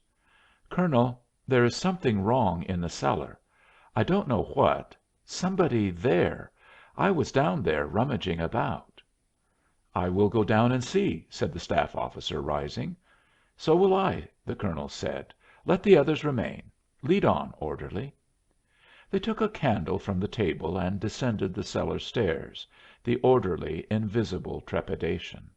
"Colonel, there is something wrong in the cellar. I don't know what. Somebody there. I was down there rummaging about." "I will go down and see," said the staff officer, rising. "So will I," the colonel said. "Let the others remain. Lead on, orderly." They took a candle from the table and descended the cellar stairs, the orderly in visible trepidation.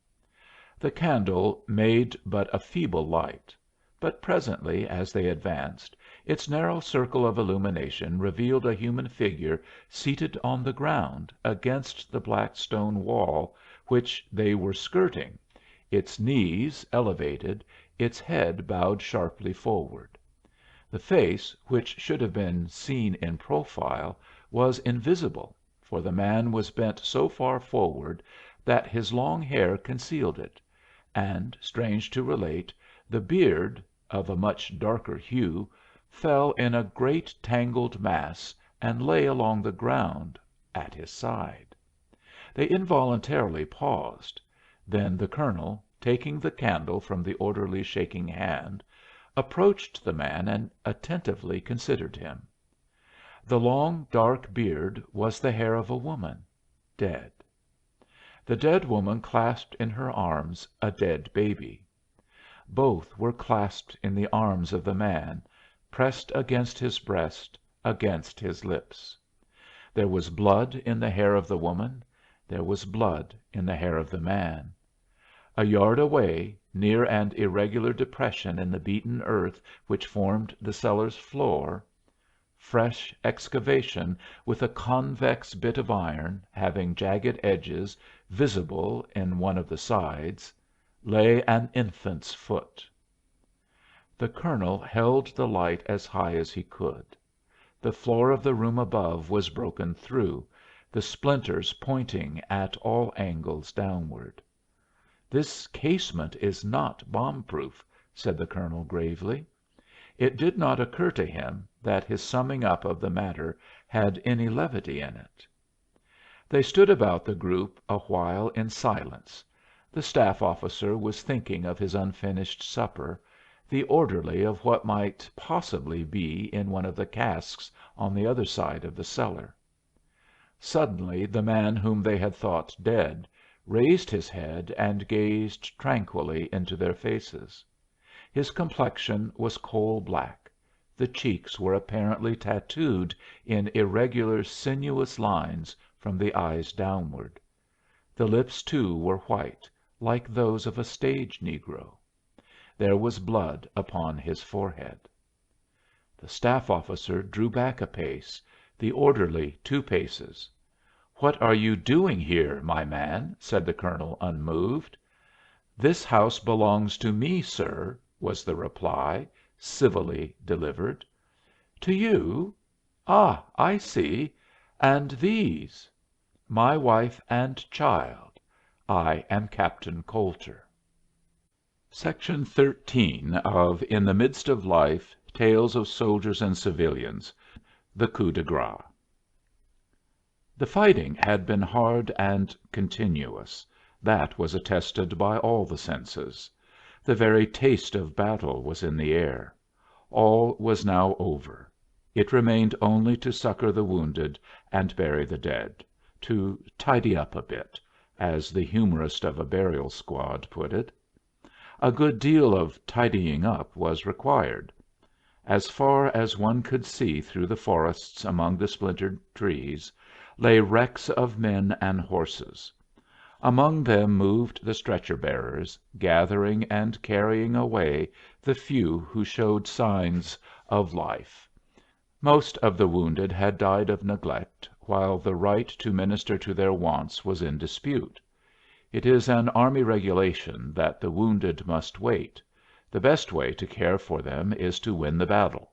The candle made but a feeble light; but presently, as they advanced, its narrow circle of illumination revealed a human figure seated on the ground against the black stone wall which they were skirting, its knees elevated, its head bowed sharply forward. The face, which should have been seen in profile, was invisible, for the man was bent so far forward that his long hair concealed it, and, strange to relate, the beard, of a much darker hue, fell in a great tangled mass and lay along the ground at his side. They involuntarily paused; then the colonel, taking the candle from the orderly's shaking hand, approached the man and attentively considered him. The long, dark beard was the hair of a woman, dead. The dead woman clasped in her arms a dead baby. Both were clasped in the arms of the man, pressed against his breast, against his lips. There was blood in the hair of the woman; there was blood in the hair of the man. A yard away, near an irregular depression in the beaten earth which formed the cellar's floor, fresh excavation with a convex bit of iron, having jagged edges, visible in one of the sides, lay an infant's foot. The colonel held the light as high as he could. The floor of the room above was broken through, the splinters pointing at all angles downward. "This casement is not bomb proof," said the colonel gravely. It did not occur to him that his summing up of the matter had any levity in it. They stood about the group a while in silence. The staff officer was thinking of his unfinished supper, the orderly of what might possibly be in one of the casks on the other side of the cellar. Suddenly the man whom they had thought dead raised his head and gazed tranquilly into their faces. His complexion was coal black; the cheeks were apparently tattooed in irregular sinuous lines from the eyes downward. The lips, too, were white, like those of a stage negro. There was blood upon his forehead. The staff officer drew back a pace, the orderly 2 paces. "What are you doing here, my man?" said the colonel, unmoved. "This house belongs to me, sir," was the reply, civilly delivered. "To you? Ah, I see. And these?" "My wife and child. I am Captain Coulter." Section 13 of In the Midst of Life, Tales of Soldiers and Civilians, the Coup de Grace. The fighting had been hard and continuous; that was attested by all the senses. The very taste of battle was in the air. All was now over. It remained only to succor the wounded and bury the dead, to "tidy up a bit," as the humorist of a burial squad put it. A good deal of "tidying up" was required. As far as one could see through the forests among the splintered trees lay wrecks of men and horses. Among them moved the stretcher bearers, gathering and carrying away the few who showed signs of life. Most of the wounded had died of neglect, while the right to minister to their wants was in dispute. It is an army regulation that the wounded must wait; the best way to care for them is to win the battle.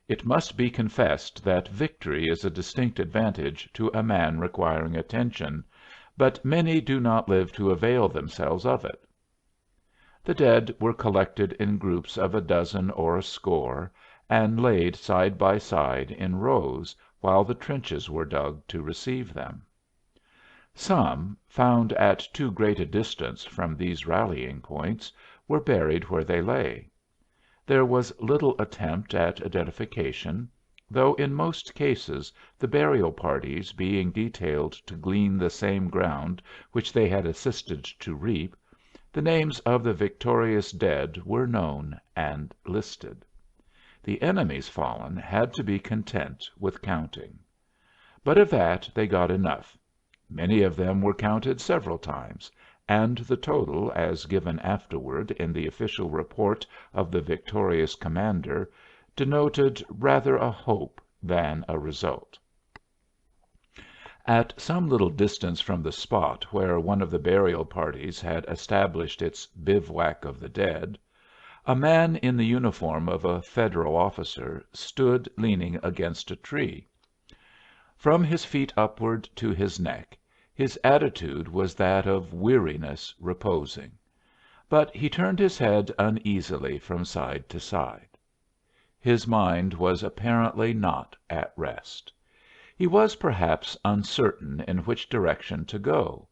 It must be confessed that victory is a distinct advantage to a man requiring attention, but many do not live to avail themselves of it. The dead were collected in groups of a dozen or a score, and laid side by side in rows while the trenches were dug to receive them. Some, found at too great a distance from these rallying points, were buried where they lay. There was little attempt at identification, though in most cases, the burial parties being detailed to glean the same ground which they had assisted to reap, the names of the victorious dead were known and listed. The enemy's fallen had to be content with counting. But of that they got enough. Many of them were counted several times, and the total, as given afterward in the official report of the victorious commander, denoted rather a hope than a result. At some little distance from the spot where one of the burial parties had established its bivouac of the dead, a man in the uniform of a Federal officer stood leaning against a tree. From his feet upward to his neck, his attitude was that of weariness reposing; but he turned his head uneasily from side to side. His mind was apparently not at rest. He was perhaps uncertain in which direction to go.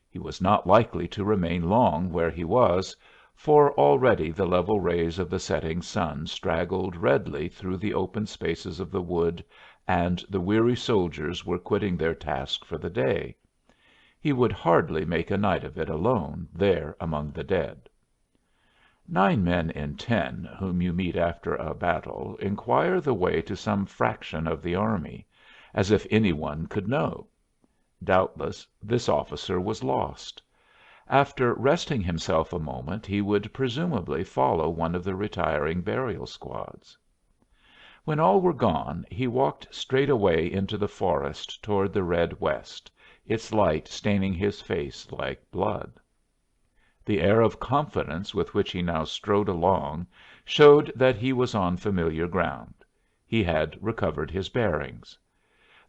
He was not likely to remain long where he was, for already the level rays of the setting sun straggled redly through the open spaces of the wood, and the weary soldiers were quitting their task for the day. He would hardly make a night of it alone there among the dead. 9 men in 10 whom you meet after a battle inquire the way to some fraction of the army, as if any one could know. Doubtless this officer was lost. After resting himself a moment he would presumably follow one of the retiring burial squads. When all were gone he walked straight away into the forest toward the red west, its light staining his face like blood. The air of confidence with which he now strode along showed that he was on familiar ground. He had recovered his bearings.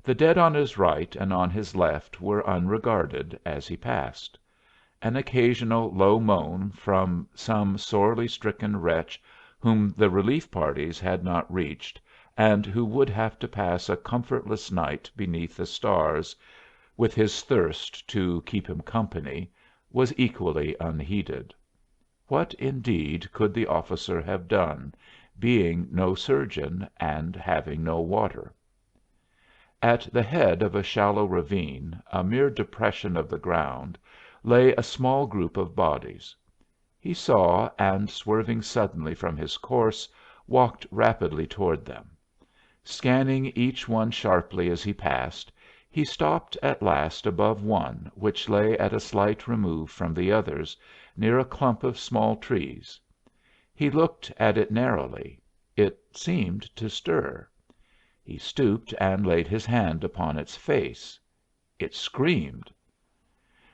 The dead on his right and on his left were unregarded as he passed. An occasional low moan from some sorely stricken wretch whom the relief parties had not reached, and who would have to pass a comfortless night beneath the stars, with his thirst to keep him company, was equally unheeded. What, indeed, could the officer have done, being no surgeon and having no water? At the head of a shallow ravine, a mere depression of the ground, lay a small group of bodies. He saw, and swerving suddenly from his course, walked rapidly toward them. Scanning each one sharply as he passed, he stopped at last above one which lay at a slight remove from the others, near a clump of small trees. He looked at it narrowly. It seemed to stir. He stooped and laid his hand upon its face. It screamed.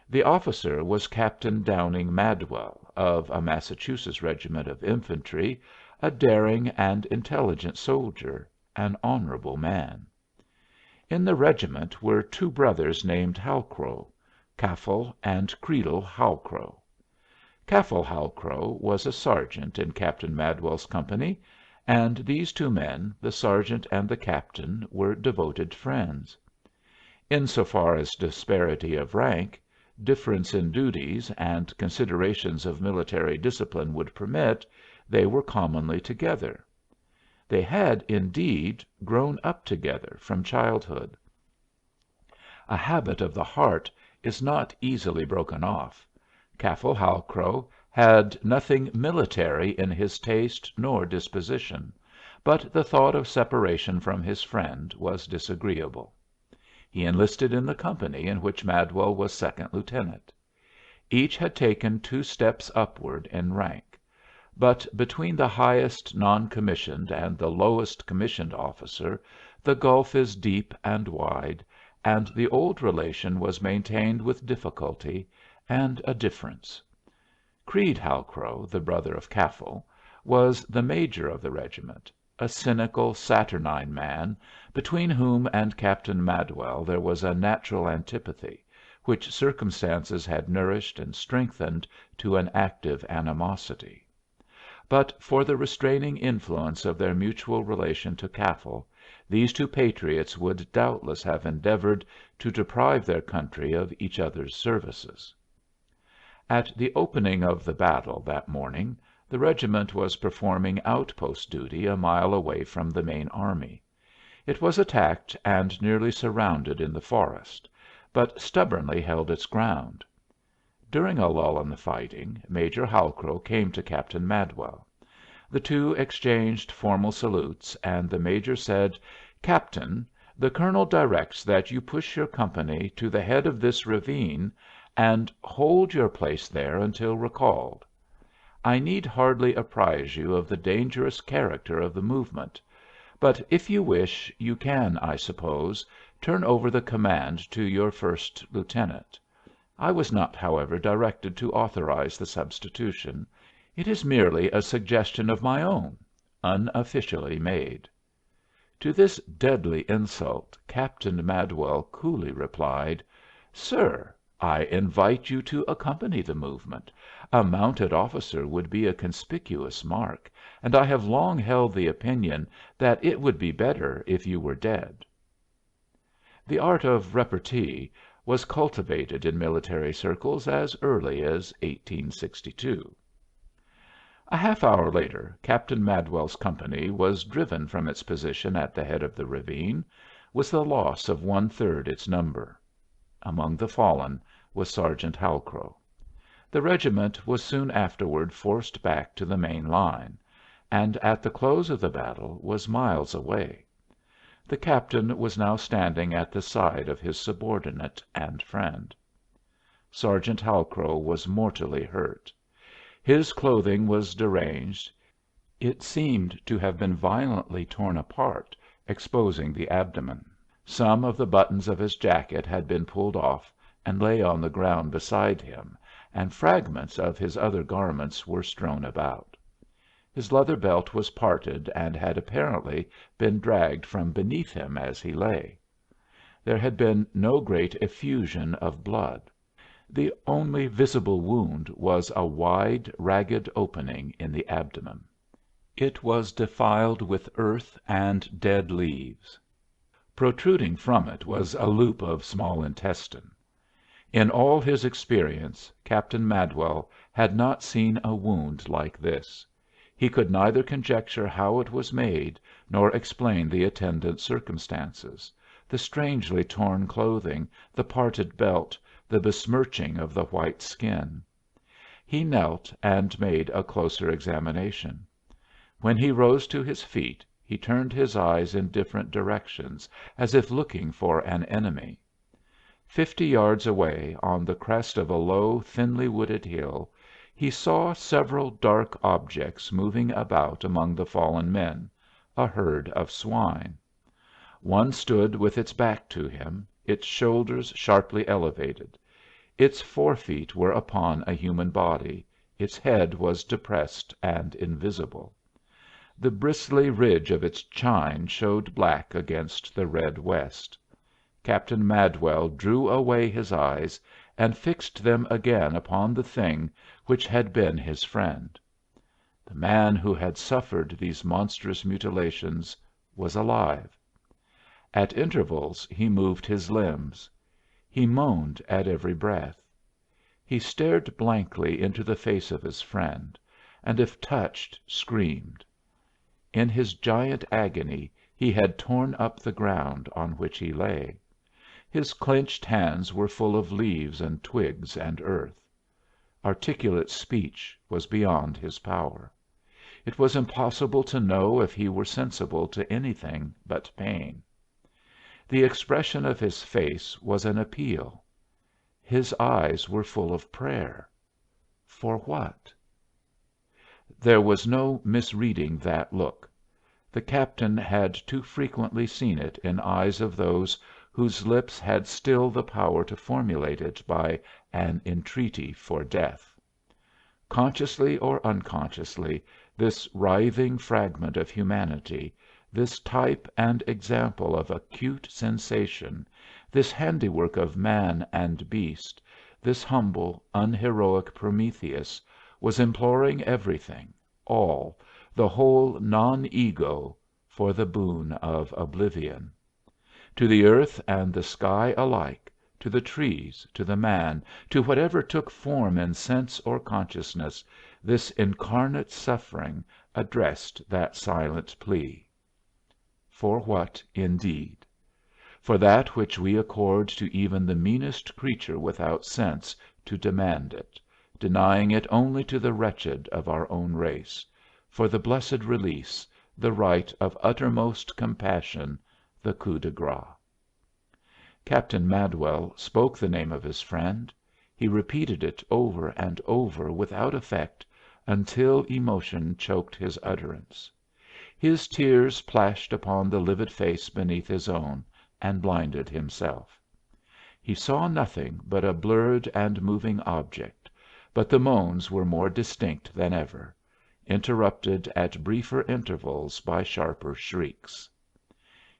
The officer was Captain Downing Madwell, of a Massachusetts regiment of infantry, a daring and intelligent soldier, an honorable man. In the regiment were 2 brothers named Halcrow, Caffal and Creedle Halcrow. Caffal Halcrow was a sergeant in Captain Madwell's company, and these 2 men, the sergeant and the captain, were devoted friends. In so far as disparity of rank, difference in duties, and considerations of military discipline would permit, they were commonly together. They had, indeed, grown up together from childhood. A habit of the heart is not easily broken off. Caffal Halcrow had nothing military in his taste nor disposition, but the thought of separation from his friend was disagreeable. He enlisted in the company in which Madwell was second lieutenant. Each had taken 2 steps upward in rank; but between the highest non commissioned and the lowest commissioned officer the gulf is deep and wide, and the old relation was maintained with difficulty and a difference. Creed Halcrow, the brother of Caffal, was the major of the regiment, a cynical, saturnine man, between whom and Captain Madwell there was a natural antipathy, which circumstances had nourished and strengthened to an active animosity. But for the restraining influence of their mutual relation to Caffal, these two patriots would doubtless have endeavored to deprive their country of each other's services. At the opening of the battle that morning the regiment was performing outpost duty a mile away from the main army. It was attacked and nearly surrounded in the forest, but stubbornly held its ground. During a lull in the fighting, Major Halcrow came to Captain Madwell. The two exchanged formal salutes, and the major said, "Captain, the colonel directs that you push your company to the head of this ravine and hold your place there until recalled. I need hardly apprise you of the dangerous character of the movement, but if you wish, you can, I suppose, turn over the command to your first lieutenant. I was not, however, directed to authorize the substitution. It is merely a suggestion of my own, unofficially made." To this deadly insult Captain Madwell coolly replied, "Sir, I invite you to accompany the movement. A mounted officer would be a conspicuous mark, and I have long held the opinion that it would be better if you were dead." The art of repartee was cultivated in military circles as early as 1862. A half hour later Captain Madwell's company was driven from its position at the head of the ravine, with the loss of 1/3 its number. Among the fallen was Sergeant Halcrow. The regiment was soon afterward forced back to the main line, and at the close of the battle was miles away. The captain was now standing at the side of his subordinate and friend. Sergeant Halcrow was mortally hurt. His clothing was deranged; it seemed to have been violently torn apart, exposing the abdomen. Some of the buttons of his jacket had been pulled off and lay on the ground beside him, and fragments of his other garments were strewn about. His leather belt was parted and had apparently been dragged from beneath him as he lay. There had been no great effusion of blood. The only visible wound was a wide, ragged opening in the abdomen. It was defiled with earth and dead leaves. Protruding from it was a loop of small intestine. In all his experience Captain Madwell had not seen a wound like this. He could neither conjecture how it was made nor explain the attendant circumstances, the strangely torn clothing, the parted belt, the besmirching of the white skin. He knelt and made a closer examination. When he rose to his feet he turned his eyes in different directions, as if looking for an enemy. 50 yards away, on the crest of a low, thinly wooded hill, he saw several dark objects moving about among the fallen men, a herd of swine. One stood with its back to him, its shoulders sharply elevated. Its forefeet were upon a human body, its head was depressed and invisible. The bristly ridge of its chine showed black against the red west. Captain Madwell drew away his eyes and fixed them again upon the thing which had been his friend. The man who had suffered these monstrous mutilations was alive. At intervals he moved his limbs. He moaned at every breath. He stared blankly into the face of his friend, and if touched screamed. In his giant agony he had torn up the ground on which he lay. His clenched hands were full of leaves and twigs and earth. Articulate speech was beyond his power. It was impossible to know if he were sensible to anything but pain. The expression of his face was an appeal. His eyes were full of prayer. For what? There was no misreading that look. The captain had too frequently seen it in eyes of those whose lips had still the power to formulate it by an entreaty for death. Consciously or unconsciously, this writhing fragment of humanity, this type and example of acute sensation, this handiwork of man and beast, this humble, unheroic Prometheus, was imploring everything, all, the whole non ego, for the boon of oblivion. To the earth and the sky alike, to the trees, to the man, to whatever took form in sense or consciousness, this incarnate suffering addressed that silent plea. For what, indeed? For that which we accord to even the meanest creature without sense to demand it, denying it only to the wretched of our own race, for the blessed release, the right of uttermost compassion, the coup de grace. Captain Madwell spoke the name of his friend. He repeated it over and over without effect until emotion choked his utterance. His tears plashed upon the livid face beneath his own and blinded himself. He saw nothing but a blurred and moving object, but the moans were more distinct than ever, interrupted at briefer intervals by sharper shrieks.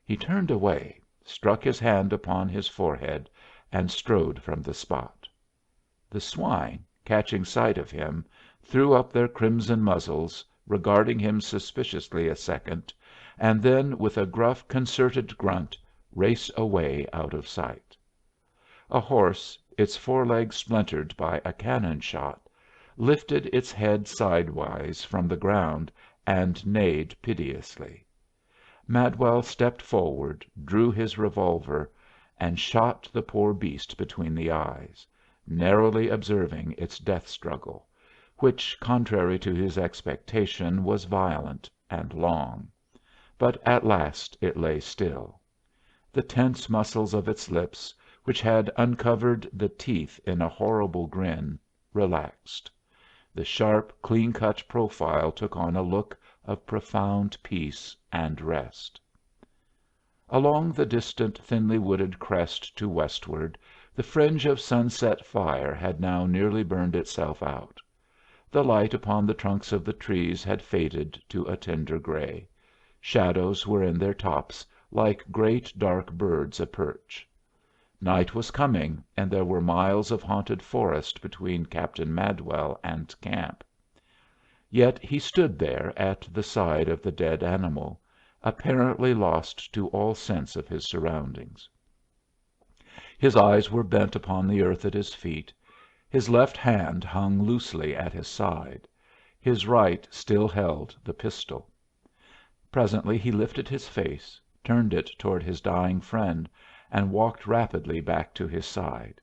He turned away, struck his hand upon his forehead, and strode from the spot. The swine, catching sight of him, threw up their crimson muzzles, regarding him suspiciously a second, and then, with a gruff, concerted grunt, race away out of sight. A horse, its forelegs splintered by a cannon shot, lifted its head sidewise from the ground and neighed piteously. Madwell stepped forward, drew his revolver, and shot the poor beast between the eyes, narrowly observing its death struggle, which, contrary to his expectation, was violent and long. But at last it lay still. The tense muscles of its lips, which had uncovered the teeth in a horrible grin, relaxed. The sharp, clean-cut profile took on a look of profound peace and rest. Along the distant, thinly wooded crest to westward, the fringe of sunset fire had now nearly burned itself out. The light upon the trunks of the trees had faded to a tender gray. Shadows were in their tops, like great dark birds a-perch. Night was coming, and there were miles of haunted forest between Captain Madwell and camp. Yet he stood there at the side of the dead animal, apparently lost to all sense of his surroundings. His eyes were bent upon the earth at his feet, his left hand hung loosely at his side, his right still held the pistol. Presently he lifted his face, turned it toward his dying friend, and walked rapidly back to his side.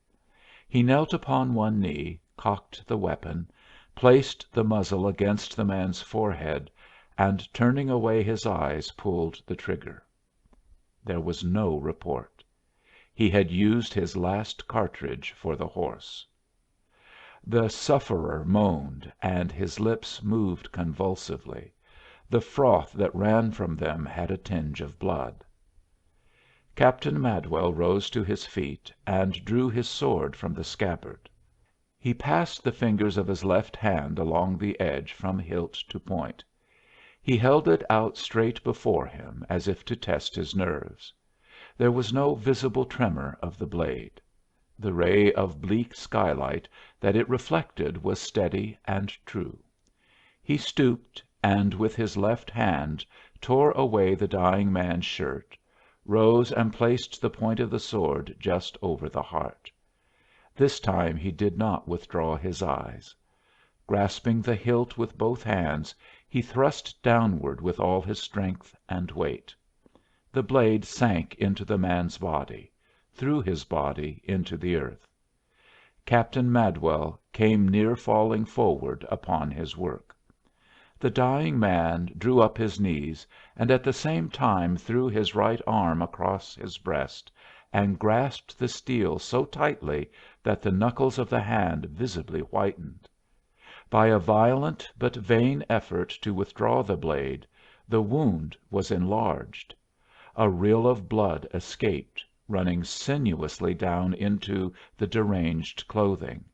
He knelt upon one knee, cocked the weapon, placed the muzzle against the man's forehead, and turning away his eyes pulled the trigger. There was no report. He had used his last cartridge for the horse. The sufferer moaned, and his lips moved convulsively. The froth that ran from them had a tinge of blood. Captain Madwell rose to his feet and drew his sword from the scabbard. He passed the fingers of his left hand along the edge from hilt to point. He held it out straight before him as if to test his nerves. There was no visible tremor of the blade. The ray of bleak skylight that it reflected was steady and true. He stooped, and with his left hand tore away the dying man's shirt, rose and placed the point of the sword just over the heart. This time he did not withdraw his eyes. Grasping the hilt with both hands, he thrust downward with all his strength and weight. The blade sank into the man's body. through his body into the earth. Captain Madwell came near falling forward upon his work. The dying man drew up his knees, and at the same time threw his right arm across his breast, and grasped the steel so tightly that the knuckles of the hand visibly whitened. By a violent but vain effort to withdraw the blade, the wound was enlarged. A rill of blood escaped, running sinuously down into the deranged clothing.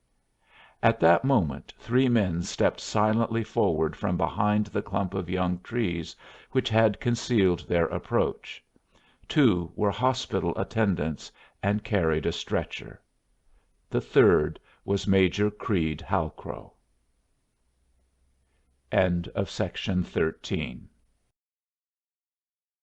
At that moment three men stepped silently forward from behind the clump of young trees which had concealed their approach. Two were hospital attendants and carried a stretcher. The third was Major Creede Halcrow. Section 14